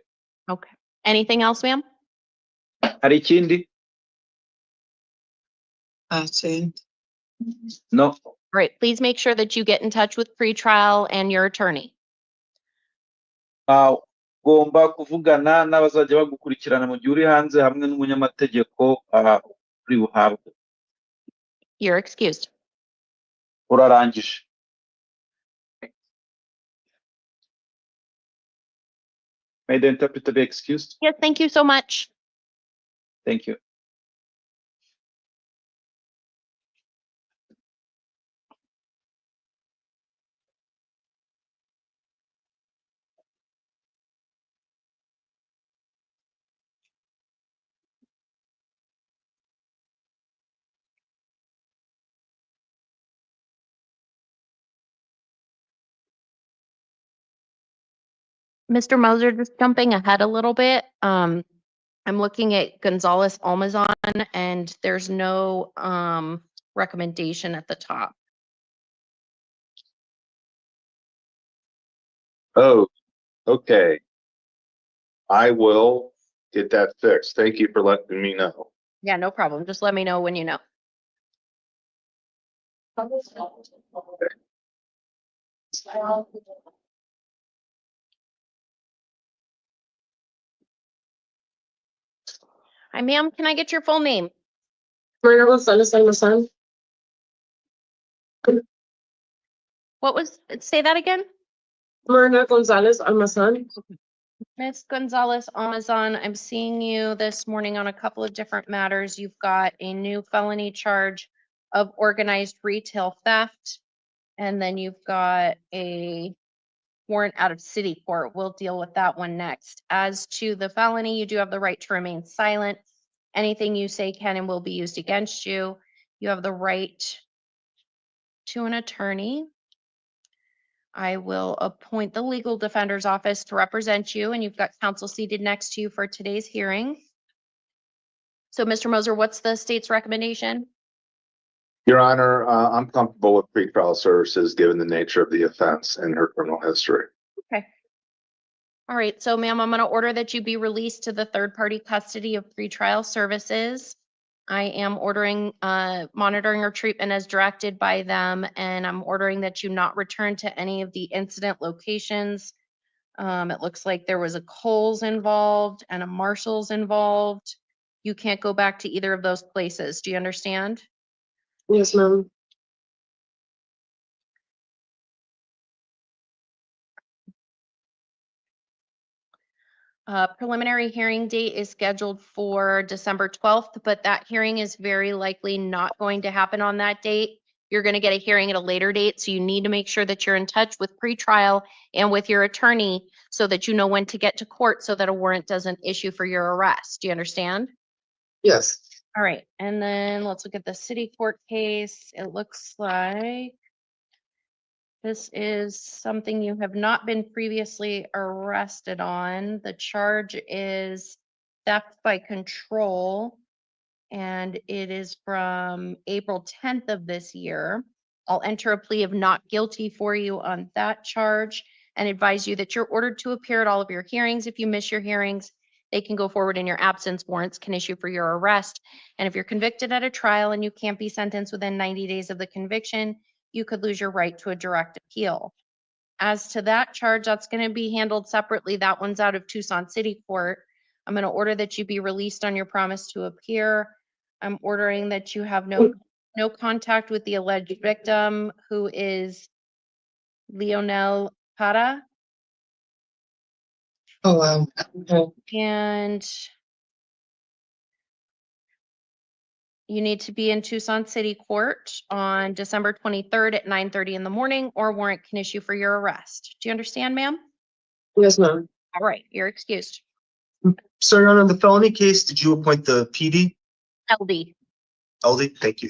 Okay. Anything else, ma'am? Hari ikindi? No. All right. Please make sure that you get in touch with pretrial and your attorney. Ugomba kuvugana n'abazajya bagukurikirana mu gihe uri hanze hamwe n'umunyamategeko uri buhabwe. You're excused. Urarangije. May the interpreter be excused? Yes, thank you so much. Thank you. Mr. Moser, just jumping ahead a little bit. I'm looking at Gonzalez Almazan and there's no recommendation at the top. Oh, okay. I will get that fixed. Thank you for letting me know. Yeah, no problem. Just let me know when you know. Hi, ma'am. Can I get your full name? Morana Gonzalez Almazan. Say that again? Morana Gonzalez Almazan. Miss Gonzalez Almazan, I'm seeing you this morning on a couple of different matters. You've got a new felony charge of organized retail theft, and then you've got a warrant out of city court. We'll deal with that one next. As to the felony, you do have the right to remain silent. Anything you say can and will be used against you. You have the right to an attorney. I will appoint the legal defender's office to represent you, and you've got counsel seated next to you for today's hearing. So, Mr. Moser, what's the state's recommendation? Your Honor, I'm comfortable with pretrial services given the nature of the offense and her criminal history. Okay. All right. So, ma'am, I'm going to order that you be released to the third-party custody of pretrial services. I am ordering monitoring or treatment as directed by them, and I'm ordering that you not return to any of the incident locations. It looks like there was a Kohl's involved and a Marshall's involved. You can't go back to either of those places. Do you understand? Yes, ma'am. Preliminary hearing date is scheduled for December 12th, but that hearing is very likely not going to happen on that date. you're going to get a hearing at a later date. So you need to make sure that you're in touch with pretrial and with your attorney so that you know when to get to court so that a warrant doesn't issue for your arrest. Do you understand? Yes. All right, and then let's look at the city court case. It looks like this is something you have not been previously arrested on. The charge is theft by control, and it is from April 10th of this year. I'll enter a plea of not guilty for you on that charge and advise you that you're ordered to appear at all of your hearings. If you miss your hearings, they can go forward in your absence. Warrants can issue for your arrest. And if you're convicted at a trial and you can't be sentenced within 90 days of the conviction, you could lose your right to a direct appeal. As to that charge, that's going to be handled separately. That one's out of Tucson City Court. I'm going to order that you be released on your promise to appear. I'm ordering that you have no contact with the alleged victim, who is Leonel Para. Oh, wow. Okay. And you need to be in Tucson City Court on December 23rd at 9:30 in the morning, or a warrant can issue for your arrest. Do you understand, ma'am? Yes, ma'am. All right, you're excused. So, Your Honor, on the felony case, did you appoint the PD? LD. LD? Thank you.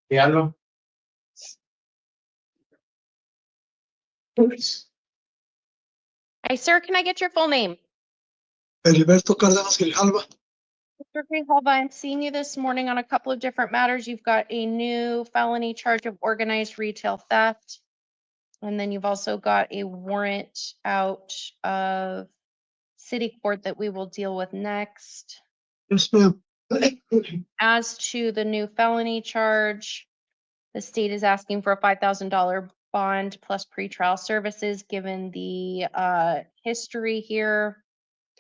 Diablo. Hi, sir, can I get your full name? Heriberto Cárdenas Grijalva. Mr. Grijalva, I'm seeing you this morning on a couple of different matters. You've got a new felony charge of organized retail theft. And then you've also got a warrant out of city court that we will deal with next. Yes, ma'am. As to the new felony charge, the state is asking for a $5,000 bond plus pretrial services, given the history here.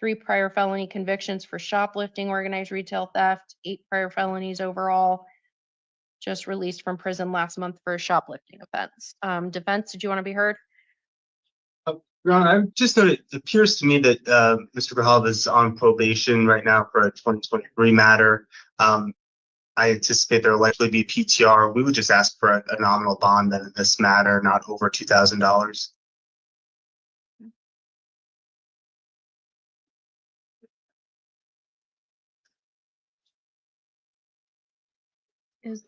3 prior felony convictions for shoplifting, organized retail theft, 8 prior felonies overall. Just released from prison last month for a shoplifting offense. Defense, did you want to be heard? Your Honor, I've just noted, it appears to me that Mr. Grijalva is on probation right now for a 2023 matter. I anticipate there will likely be PTR. We would just ask for a nominal bond then in this matter, not over $2,000.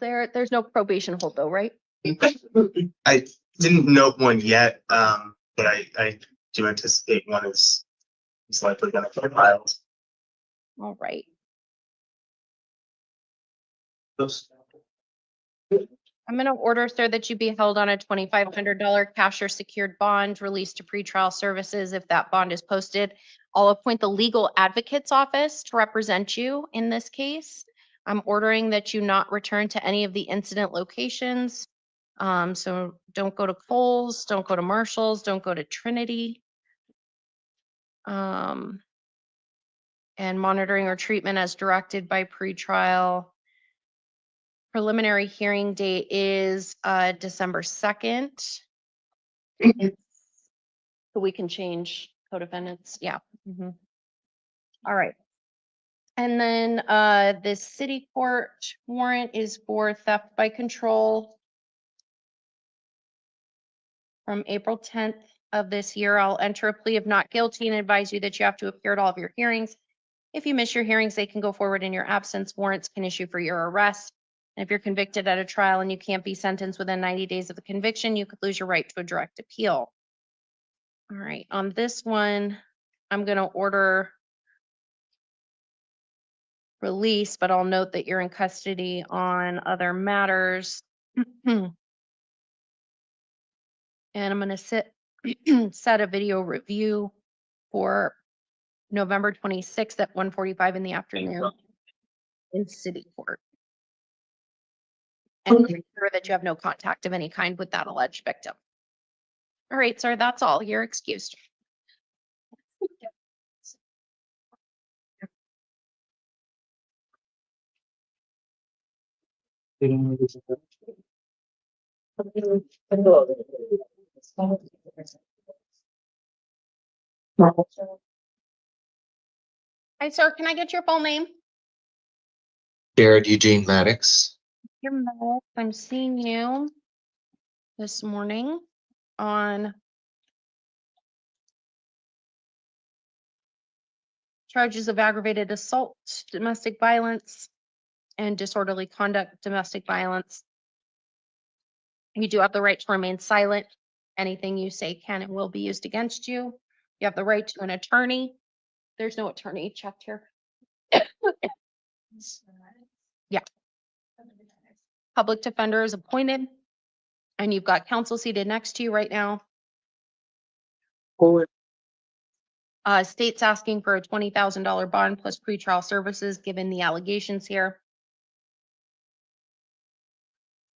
There's no probation hold though, right? I didn't note one yet, but I do anticipate one is likely going to be filed. All right. I'm going to order, sir, that you be held on a $2,500 cash or secured bond released to pretrial services. If that bond is posted, I'll appoint the legal advocate's office to represent you in this case. I'm ordering that you not return to any of the incident locations. So don't go to Kohl's, don't go to Marshall's, don't go to Trinity. And monitoring or treatment as directed by pretrial. Preliminary hearing date is December 2nd. So we can change co-defendants. Yeah. Mhm. All right. And then the city court warrant is for theft by control from April 10th of this year. I'll enter a plea of not guilty and advise you that you have to appear at all of your hearings. If you miss your hearings, they can go forward in your absence. Warrants can issue for your arrest. And if you're convicted at a trial and you can't be sentenced within 90 days of the conviction, you could lose your right to a direct appeal. All right, on this one, I'm going to order release, but I'll note that you're in custody on other matters. And I'm going to set a video review for November 26th at 1:45 in the afternoon in city court. And make sure that you have no contact of any kind with that alleged victim. All right, sir, that's all. You're excused. Hi, sir. Can I get your full name? Jared Eugene Maddox. Your Maddox. I'm seeing you this morning on charges of aggravated assault, domestic violence, and disorderly conduct, domestic violence. You do have the right to remain silent. Anything you say can and will be used against you. You have the right to an attorney. There's no attorney checked here. Yeah. Public defender is appointed, and you've got counsel seated next to you right now. State's asking for a $20,000 bond plus pretrial services, given the allegations here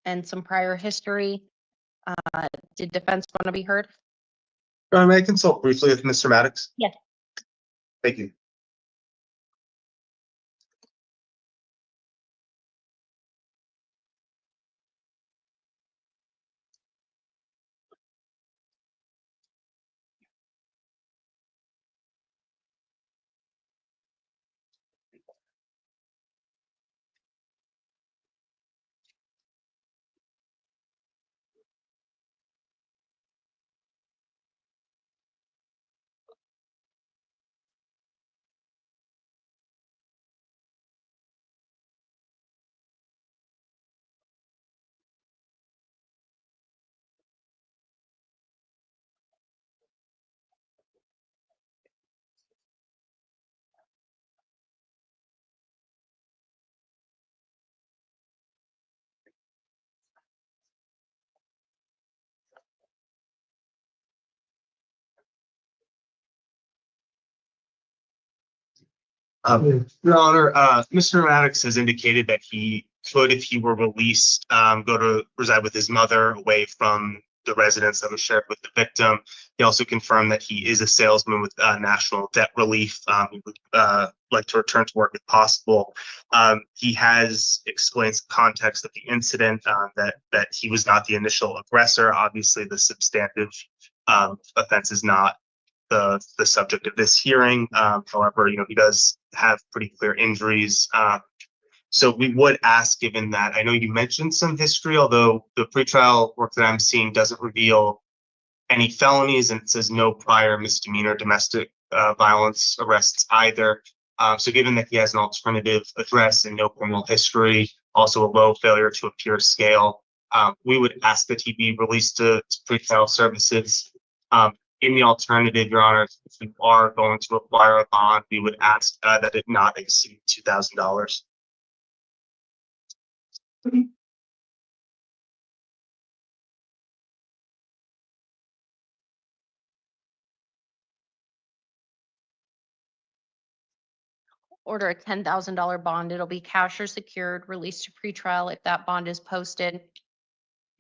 and some prior history. Did defense want to be heard? May I consult briefly with Mr. Maddox? Yes. Thank you. Your Honor, Mr. Maddox has indicated that he could, if he were released, go to reside with his mother away from the residence that was shared with the victim. He also confirmed that he is a salesman with National Debt Relief. He would like to return to work if possible. He has explained the context of the incident, that he was not the initial aggressor. Obviously, the substantive offense is not the subject of this hearing. However, he does have pretty clear injuries. So we would ask, given that I know you mentioned some history, although the pretrial work that I'm seeing doesn't reveal any felonies, and it says no prior misdemeanor domestic violence arrests either. So given that he has an alternative address and no criminal history, also a low failure to appear scale, we would ask that he be released to pretrial services. In the alternative, Your Honor, if you are going to require a bond, we would ask that it not exceed $2,000. Order a $10,000 bond. It'll be cash or secured, released to pretrial if that bond is posted.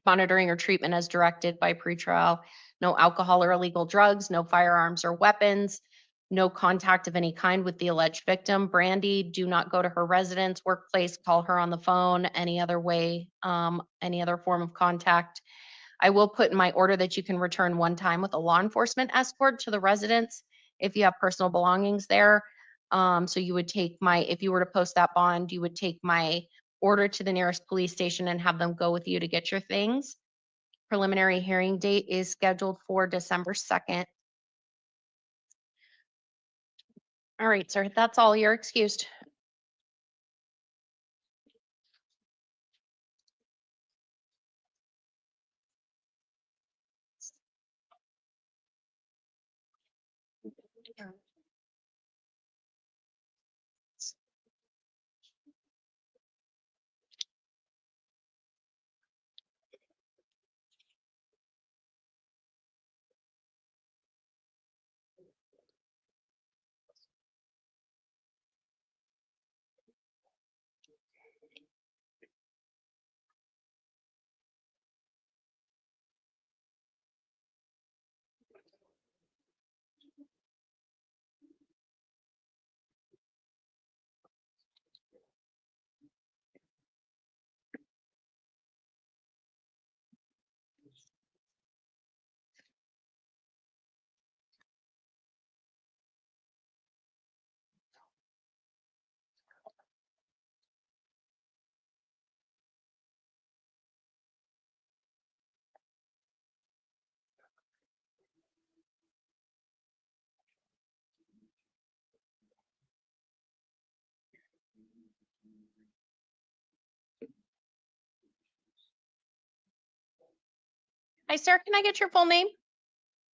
Monitoring or treatment as directed by pretrial. No alcohol or illegal drugs, no firearms or weapons, no contact of any kind with the alleged victim. Brandy, do not go to her residence, workplace, call her on the phone, any other way, any other form of contact. I will put in my order that you can return one time with a law enforcement escort to the residence if you have personal belongings there. So you would take if you were to post that bond, you would take my order to the nearest police station and have them go with you to get your things. Preliminary hearing date is scheduled for December 2nd. All right, sir, that's all. You're excused. Hi, sir. Can I get your full name?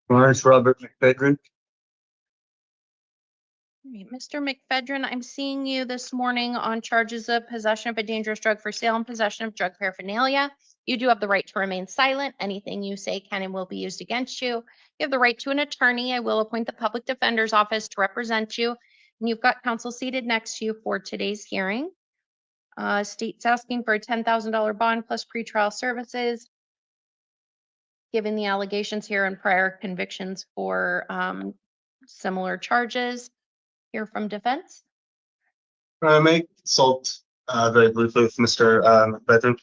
Lawrence Robert McFedrin. All right, Mr. McFedrin, I'm seeing you this morning on charges of possession of a dangerous drug for sale and possession of drug paraphernalia. You do have the right to remain silent. Anything you say can and will be used against you. You have the right to an attorney. I will appoint the public defender's office to represent you. And you've got counsel seated next to you for today's hearing. State's asking for a $10,000 bond plus pretrial services. Given the allegations here and prior convictions for similar charges. Hear from defense. I may consult very briefly with Mr. McFedrin.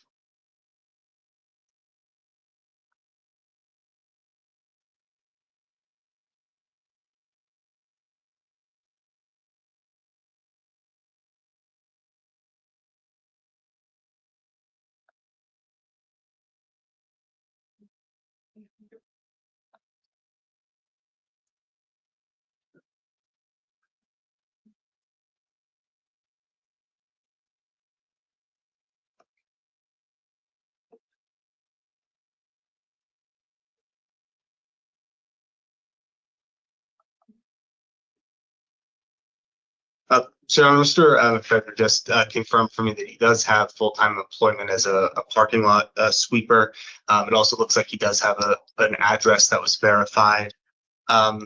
So Mr. McFedrin just confirmed for me that he does have full-time employment as a parking lot sweeper. It also looks like he does have an address that was verified. I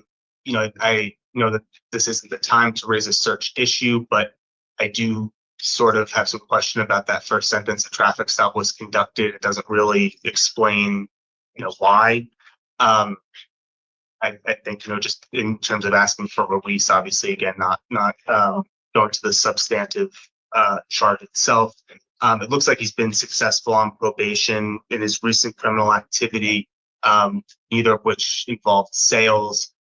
know that this isn't the time to raise a search issue, but I do sort of have some question about that first sentence. A traffic stop was conducted. It doesn't really explain, why. I think, just in terms of asking for release, obviously, again, not going to the substantive charge itself. It looks like he's been successful on probation in his recent criminal activity, neither of which involved sales.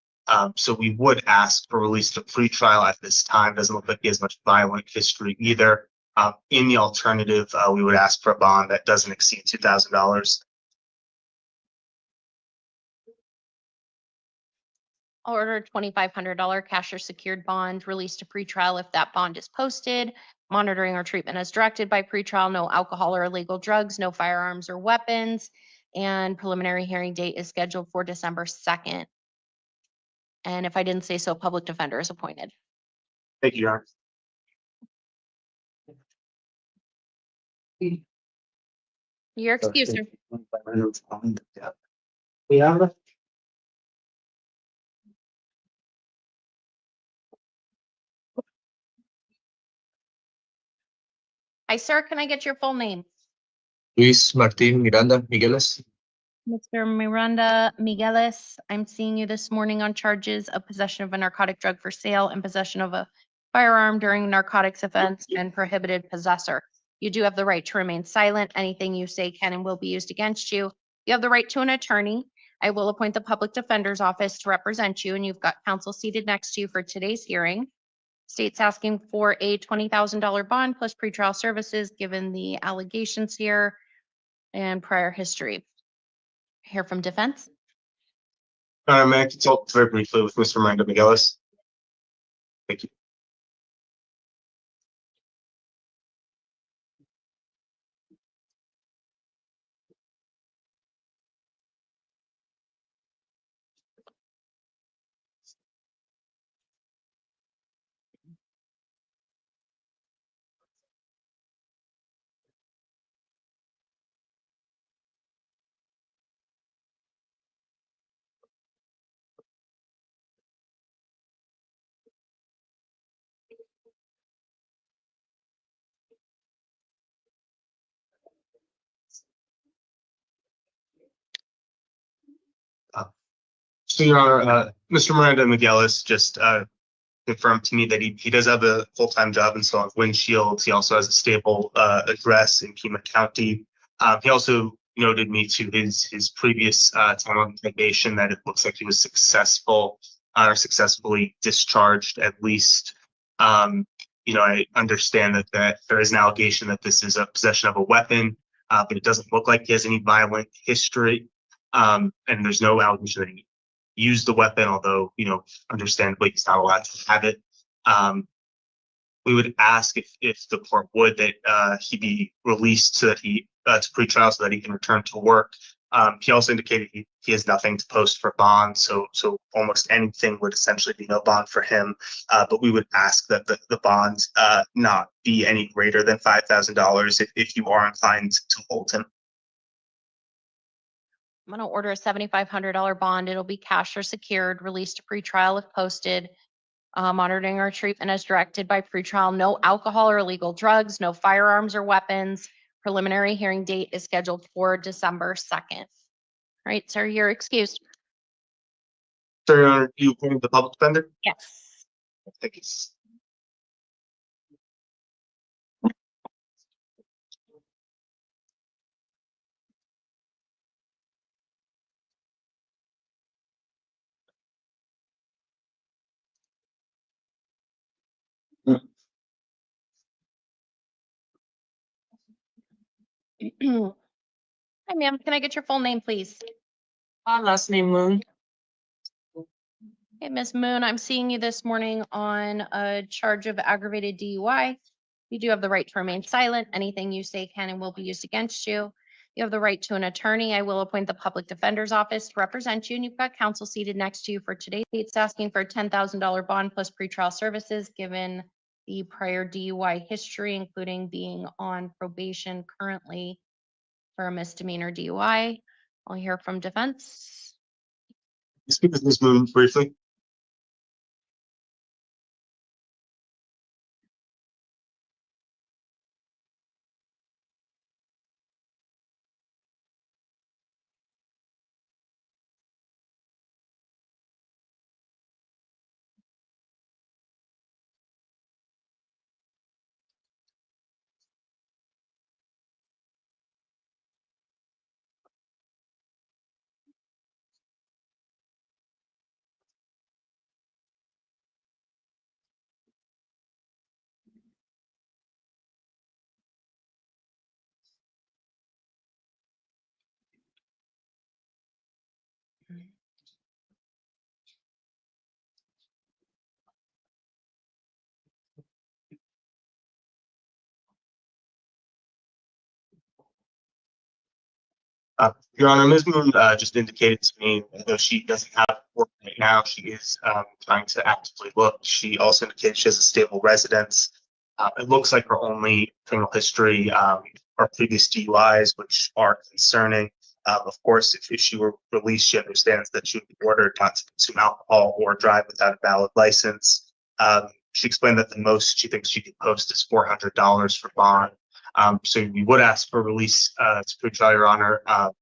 So we would ask for release to pretrial at this time. Doesn't look like he has much violent history either. In the alternative, we would ask for a bond that doesn't exceed $2,000. I'll order a $2,500 cash or secured bond released to pretrial if that bond is posted. Monitoring or treatment as directed by pretrial. No alcohol or illegal drugs. No firearms or weapons. And preliminary hearing date is scheduled for December 2nd. And if I didn't say so, public defender is appointed. Thank you, Your Honor. Your excuse, sir. Yeah. Hi, sir. Can I get your full name? Luis Martin Miranda Migueles. Mr. Miranda Migueles, I'm seeing you this morning on charges of possession of a narcotic drug for sale and possession of a firearm during narcotics offense and prohibited possessor. You do have the right to remain silent. Anything you say can and will be used against you. You have the right to an attorney. I will appoint the public defender's office to represent you, and you've got counsel seated next to you for today's hearing. State's asking for a $20,000 bond plus pretrial services given the allegations here and prior history. Hear from defense. May I consult very briefly with Mr. Miranda Migueles? Thank you. So, Your Honor, Mr. Miranda Migueles just confirmed to me that he does have a full-time job installing windshields. He also has a stable address in Pima County. He also noted me to his previous time on probation that it looks like he was successful or successfully discharged at least. I understand that there is an allegation that this is a possession of a weapon, but it doesn't look like he has any violent history. And there's no allegation that he used the weapon, although, understandably, he's not allowed to have it. We would ask if the court would that he be released so that to pretrial so that he can return to work. He also indicated he has nothing to post for bond, so almost anything would essentially be no bond for him. But we would ask that the bond not be any greater than $5,000 if you are inclined to hold him. I'm going to order a $7,500 bond. It'll be cash or secured, released to pretrial if posted. Monitoring or treatment as directed by pretrial. No alcohol or illegal drugs, no firearms or weapons. Preliminary hearing date is scheduled for December 2nd. All right, sir, you're excused. Sir, Your Honor, you appointed the public defender? Yes. Thank you. Hi, ma'am. Can I get your full name, please? Last name Moon. Okay, Ms. Moon, I'm seeing you this morning on a charge of aggravated DUI. You do have the right to remain silent. Anything you say can and will be used against you. You have the right to an attorney. I will appoint the public defender's office to represent you, and you've got counsel seated next to you for today. It's asking for a $10,000 bond plus pretrial services, given the prior DUI history, including being on probation currently for a misdemeanor DUI. I'll hear from defense. Speak with Ms. Moon briefly. Your Honor, Ms. Moon just indicated to me, though she doesn't have work right now, she is trying to actively look. She also indicated she has a stable residence. It looks like her only criminal history are previous DUIs, which are concerning. Of course, if she were released, she understands that she would be ordered not to consume alcohol or drive without a valid license. She explained that the most she thinks she could post is $400 for bond. So we would ask for release to pretrial, Your Honor.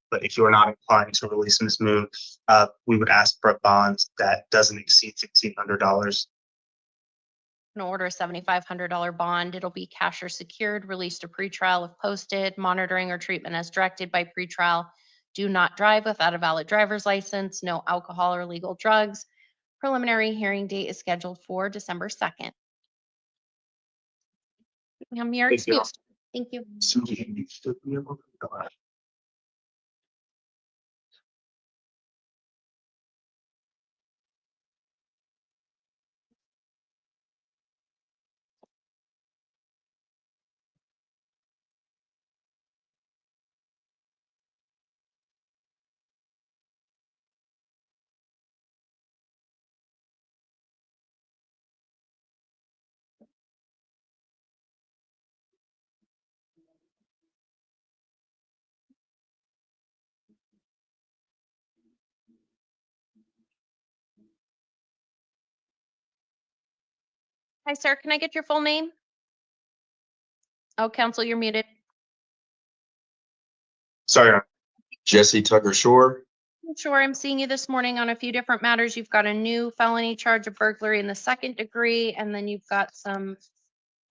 But if you are not inclined to release Ms. Moon, we would ask for a bond that doesn't exceed $1,600. I'm gonna order a $7,500 bond. It'll be cash or secured, released to pretrial if posted, monitoring or treatment as directed by pretrial. Do not drive without a valid driver's license, no alcohol or illegal drugs. Preliminary hearing date is scheduled for December 2nd. Ma'am, you're Thank you. excused. Thank you. Hi, sir. Can I get your full name? Oh, counsel, you're muted. Sorry, Your Honor. Jesse Tucker Shore. Sure, I'm seeing you this morning on a few different matters. You've got a new felony charge of burglary in the 2nd degree, and then you've got some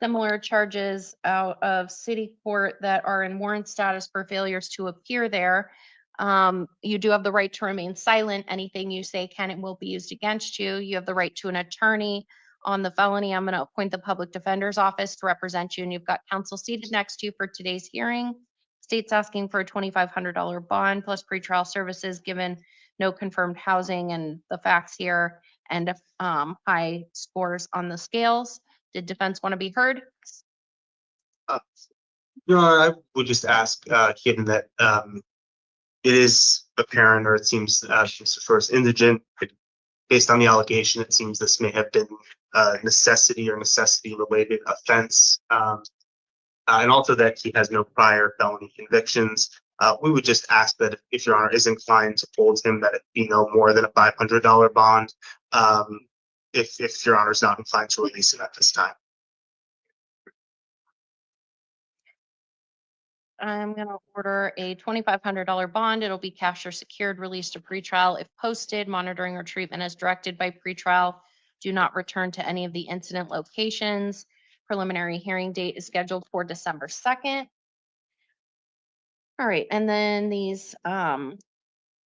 similar charges out of city court that are in warrant status for failures to appear there. You do have the right to remain silent. Anything you say can and will be used against you. You have the right to an attorney on the felony. I'm going to appoint the public defender's office to represent you, and you've got counsel seated next to you for today's hearing. State's asking for a $2,500 bond plus pretrial services, given no confirmed housing and the facts here and high scores on the scales. Did defense want to be heard? Your Honor, I would just ask, given that it is apparent, or it seems Mr. Shore is indigent. Based on the allegation, it seems this may have been a necessity or necessity-related offense, and also that he has no prior felony convictions. We would just ask that if Your Honor is inclined to hold him, that it be no more than a $500 bond. If Your Honor is not inclined to release him at this time. I'm going to order a $2,500 bond. It'll be cash or secured, released to pretrial. If posted, monitoring or treatment as directed by pretrial. Do not return to any of the incident locations. Preliminary hearing date is scheduled for December 2nd. All right, and then these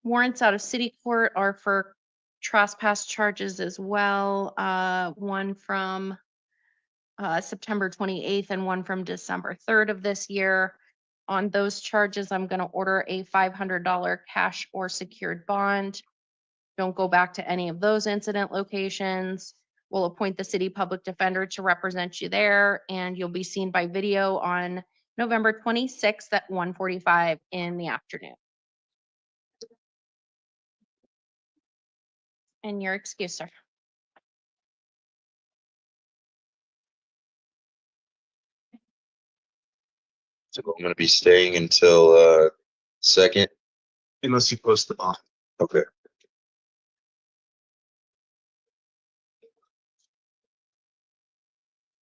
warrants out of city court are for trespass charges as well. One from September 28th and one from December 3rd of this year. On those charges, I'm going to order a $500 cash or secured bond. Don't go back to any of those incident locations. We'll appoint the city public defender to represent you there, and you'll be seen by video on November 26th at 1:45 in the afternoon. And your excuse, sir. So I'm gonna be staying until second. Unless you post the bond. Okay.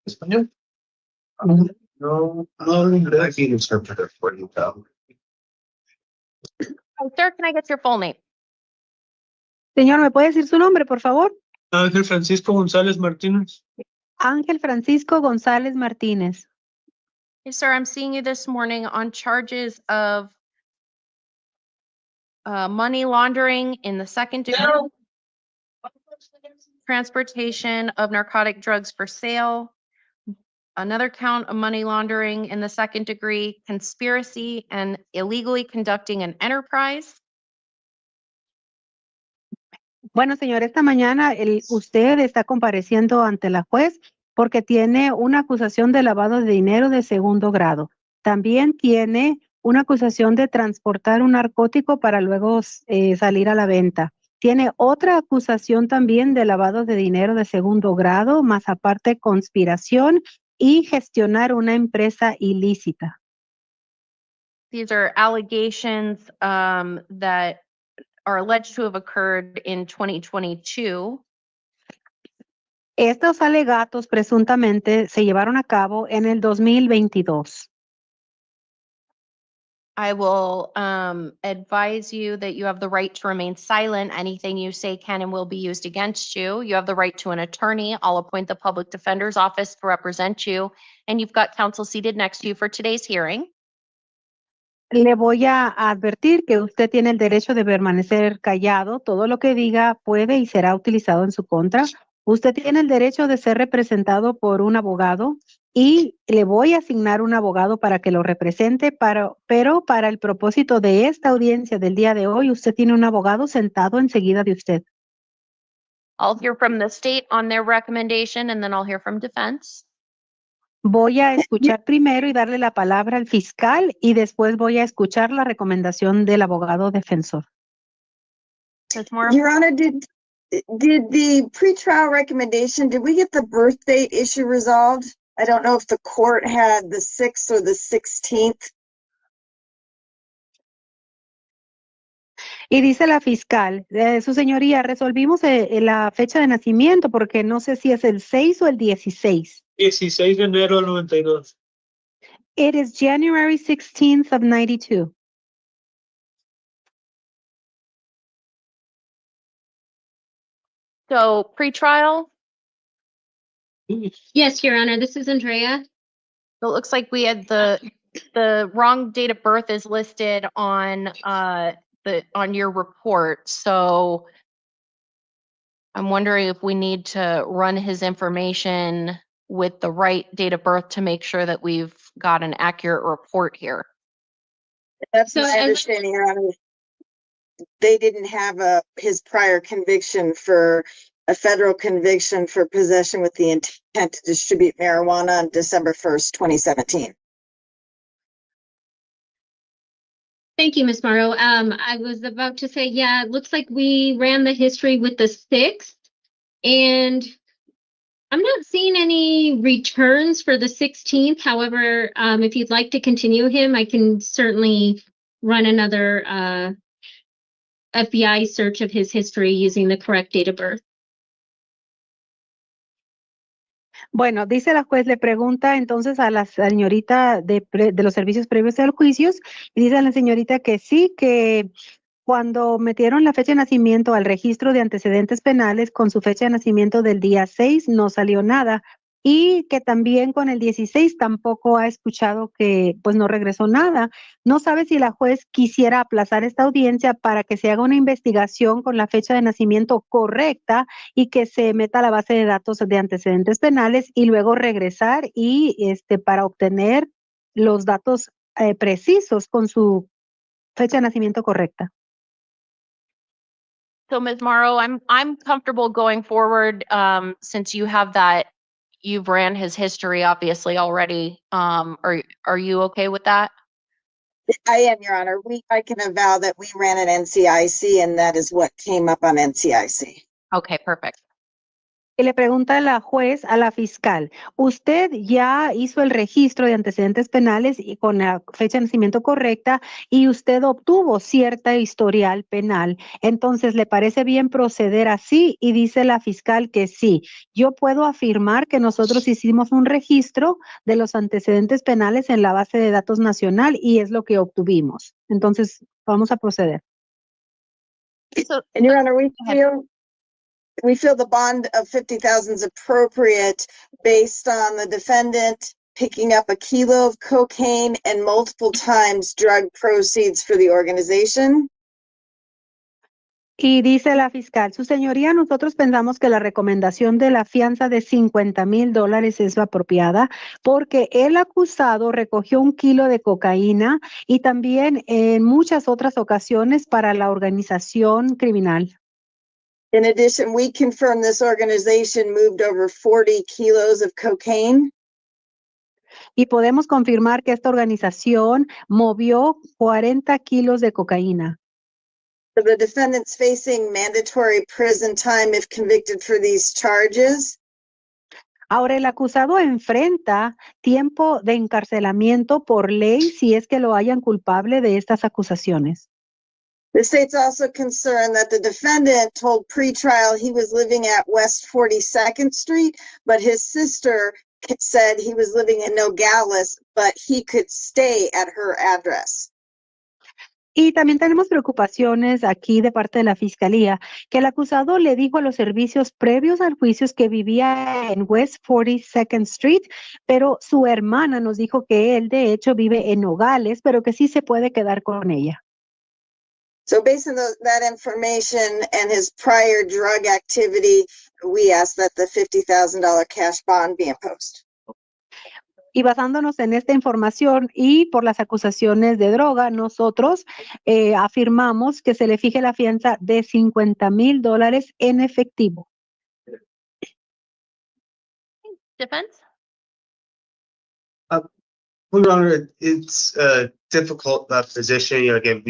Español. No, I can interpret for you. Oh, sir, can I get your full name? Señor, ¿me puede decir su nombre, por favor? Ángel Francisco González Martínez. Ángel Francisco González Martínez. Hey, sir, I'm seeing you this morning on charges of money laundering in the second degree, transportation of narcotic drugs for sale, another count of money laundering in the second degree, conspiracy and illegally conducting an enterprise. Bueno, señor, esta mañana usted está compareciendo ante la juez porque tiene una acusación de lavado de dinero de segundo grado. También tiene una acusación de transportar un narcótico para luego salir a la venta. Tiene otra acusación también de lavado de dinero de segundo grado, más aparte conspiración y gestionar una empresa ilícita. These are allegations that are alleged to have occurred in 2022. Estos alegatos presuntamente se llevaron a cabo en el 2022. I will advise you that you have the right to remain silent. Anything you say can and will be used against you. You have the right to an attorney. I'll appoint the public defender's office to represent you. And you've got counsel seated next to you for today's hearing. Le voy a advertir que usted tiene el derecho de permanecer callado. Todo lo que diga puede y será utilizado en su contra. Usted tiene el derecho de ser representado por un abogado y le voy a asignar un abogado para que lo represente, pero para el propósito de esta audiencia del día de hoy, usted tiene un abogado sentado enseguida de usted. I'll hear from the state on their recommendation and then I'll hear from defense. Voy a escuchar primero y darle la palabra al fiscal y después voy a escuchar la recomendación del abogado defensor. Your Honor, did the pretrial recommendation, did we get the birth date issue resolved? I don't know if the court had the 6th or the 16th. Y dice la fiscal, su señoría, resolvimos la fecha de nacimiento porque no sé si es el 6 o el 16. 16 de enero del 92. It is January 16th of 92. So pretrial, Yes, Your Honor, this is Andrea. it looks like we had the wrong date of birth is listed on on your report. So I'm wondering if we need to run his information with the right date of birth to make sure that we've got an accurate report here. That's So my I- understanding, Your Honor. They didn't have his prior conviction for a federal conviction for possession with the intent to distribute marijuana on December 1st, 2017. Thank you, Ms. Morrow. I was about to say, yeah, it looks like we ran the history with the 6th, and I'm not seeing any returns for the 16th. However, if you'd like to continue him, I can certainly run another FBI search of his history using the correct date of birth. Bueno, dice la juez, le pregunta entonces a la señorita de los servicios previos al juicio, y dice a la señorita que sí, que cuando metieron la fecha de nacimiento al registro de antecedentes penales con su fecha de nacimiento del día 6 no salió nada, y que también con el 16 tampoco ha escuchado que pues no regresó nada. No sabe si la juez quisiera aplazar esta audiencia para que se haga una investigación con la fecha de nacimiento correcta y que se meta a la base de datos de antecedentes penales y luego regresar y para obtener los datos precisos con su fecha de nacimiento correcta. So Ms. Morrow, I'm comfortable going forward, since you have that, you've ran his history obviously already. Are you okay with that? I am, Your Honor. I can avow that we ran an NCIC and that is what came up on NCIC. Okay, perfect. Y le pregunta la juez a la fiscal, usted ya hizo el registro de antecedentes penales y con la fecha de nacimiento correcta y usted obtuvo cierta historial penal. Entonces, ¿le parece bien proceder así? Y dice la fiscal que sí. Yo puedo afirmar que nosotros hicimos un registro de los antecedentes penales en la base de datos nacional y es lo que obtuvimos. Entonces, vamos a proceder. And Your Honor, we feel the bond of $50,000 is appropriate based on the defendant picking up a kilo of cocaine and multiple times drug proceeds for the organization. Y dice la fiscal, su señoría, nosotros pensamos que la recomendación de la fianza de $50,000 es apropiada porque el acusado recogió 1 kilo de cocaína y también en muchas otras ocasiones para la organización criminal. In addition, we confirm this organization moved over 40 kilos of cocaine. Y podemos confirmar que esta organización movió 40 kilos de cocaína. So the defendant's facing mandatory prison time if convicted for these charges. Ahora, el acusado enfrenta tiempo de encarcelamiento por ley si es que lo hayan culpable de estas acusaciones. The state's also concerned that the defendant told pretrial he was living at West 42nd Street, but his sister said he was living in Nogales, but he could stay at her address. Y también tenemos preocupaciones aquí de parte de la fiscalía, que el acusado le dijo a los servicios previos al juicio que vivía en West 42nd Street, pero su hermana nos dijo que él de hecho vive en Nogales, pero que sí se puede quedar con ella. So based on that information and his prior drug activity, we ask that the $50,000 cash bond be imposed. Y basándonos en esta información y por las acusaciones de droga, nosotros afirmamos que se le fije la fianza de $50,000 en efectivo. Defense? Your Honor, it's a difficult position. You know, again,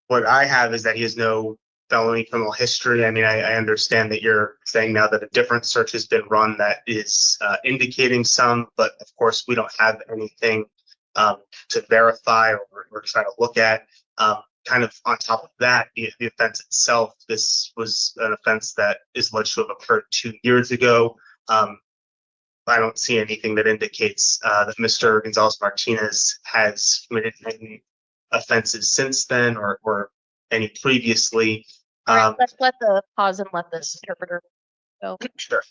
what I have is that he has no felony criminal history. I mean, I understand that you're saying now that a different search has been run that is indicating some, but of course we don't have anything to verify or try to look at. Kind of on top of that, the offense itself, this was an offense that is alleged to have occurred 2 years ago. I don't see anything that indicates that Mr. Gonzalez-Martinez has committed any offenses since then or any previously. Let's let the pause and let this interpreter go. Sure.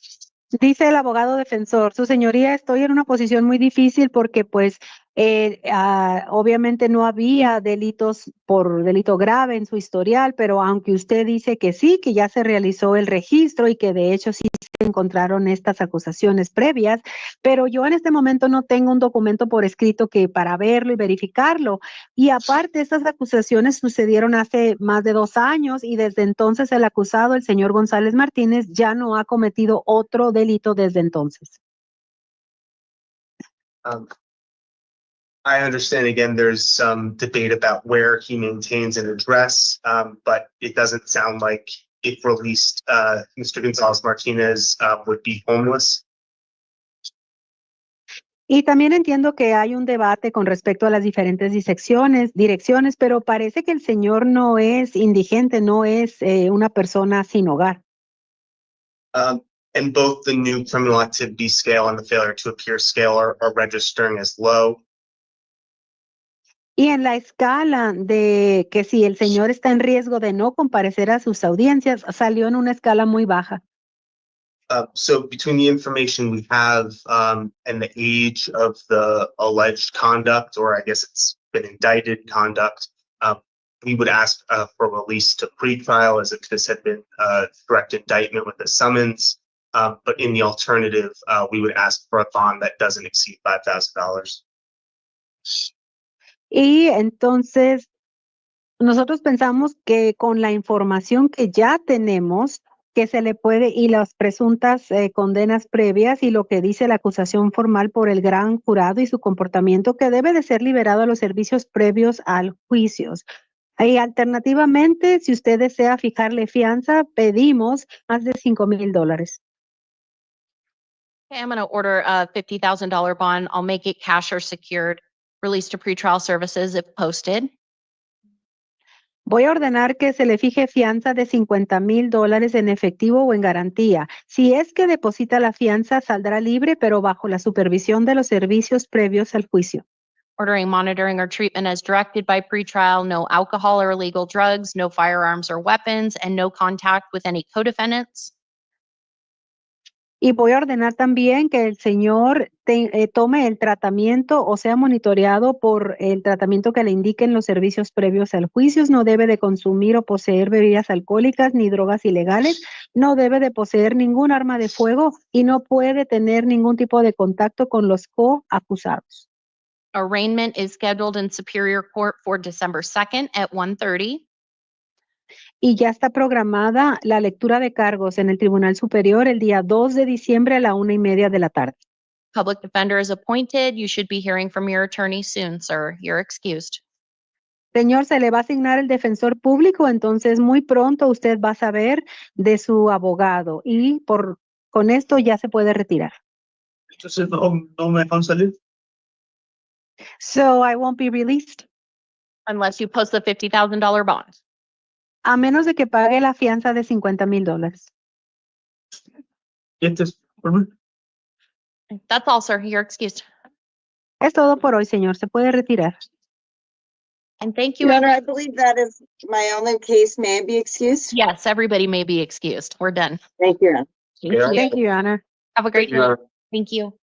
Dice el abogado defensor, su señoría, estoy en una posición muy difícil porque pues obviamente no había delitos por delito grave en su historial, pero aunque usted dice que sí, que ya se realizó el registro y que de hecho sí se encontraron estas acusaciones previas, pero yo en este momento no tengo un documento por escrito que para verlo y verificarlo. Y aparte, estas acusaciones sucedieron hace más de 2 años y desde entonces el acusado, el señor González Martínez, ya no ha cometido otro delito desde entonces. I understand, again, there's some debate about where he maintains an address, but it doesn't sound like if released, Mr. Gonzalez Martinez would be homeless. Y también entiendo que hay un debate con respecto a las diferentes direcciones, pero parece que el señor no es indigente, no es una persona sin hogar. And both the new criminal activity scale and the failure to appear scale are registering as low. Y en la escala de que si el señor está en riesgo de no comparecer a sus audiencias, salió en una escala muy baja. So between the information we have and the age of the alleged conduct, or I guess it's been indicted conduct, we would ask for release to pretrial as if this had been a direct indictment with a summons. But in the alternative, we would ask for a bond that doesn't exceed $5,000. Y entonces, nosotros pensamos que con la información que ya tenemos, que se le puede, y las presuntas condenas previas y lo que dice la acusación formal por el gran jurado y su comportamiento, que debe de ser liberado a los servicios previos al juicio. Y alternativamente, si usted desea fijarle fianza, pedimos más de $5,000. Okay, I'm going to order a $50,000 bond. I'll make it cash or secured, released to pretrial services if posted. Voy a ordenar que se le fije fianza de $50,000 en efectivo o en garantía. Si es que deposita la fianza, saldrá libre, pero bajo la supervisión de los servicios previos al juicio. Ordering monitoring or treatment as directed by pretrial, no alcohol or illegal drugs, no firearms or weapons, and no contact with any co-defendants. Y voy a ordenar también que el señor tome el tratamiento o sea monitoreado por el tratamiento que le indiquen los servicios previos al juicio. No debe de consumir o poseer bebidas alcohólicas ni drogas ilegales. No debe de poseer ningún arma de fuego y no puede tener ningún tipo de contacto con los coacusados. Arraignment is scheduled in Superior Court for December 2nd at 1:30. Y ya está programada la lectura de cargos en el Tribunal Superior el día 2 de diciembre a la 1:30 de la tarde. Public defender is appointed. You should be hearing from your attorney soon, sir. You're excused. Señor, se le va a asignar el defensor público, entonces muy pronto usted va a saber de su abogado y con esto ya se puede retirar. Entonces no me dejan salir. So I won't be released. Unless you post the $50,000 bond. A menos de que pague la fianza de $50,000. That's all, sir. You're excused. Es todo por hoy, señor. Se puede retirar. And thank you. Your Honor, I believe that is my only case. May I be excused? Yes, everybody may be excused. We're done. Thank you, Your Honor. Thank you. Thank you, Your Honor. Have a great Thank you, Your night. Honor. Thank you.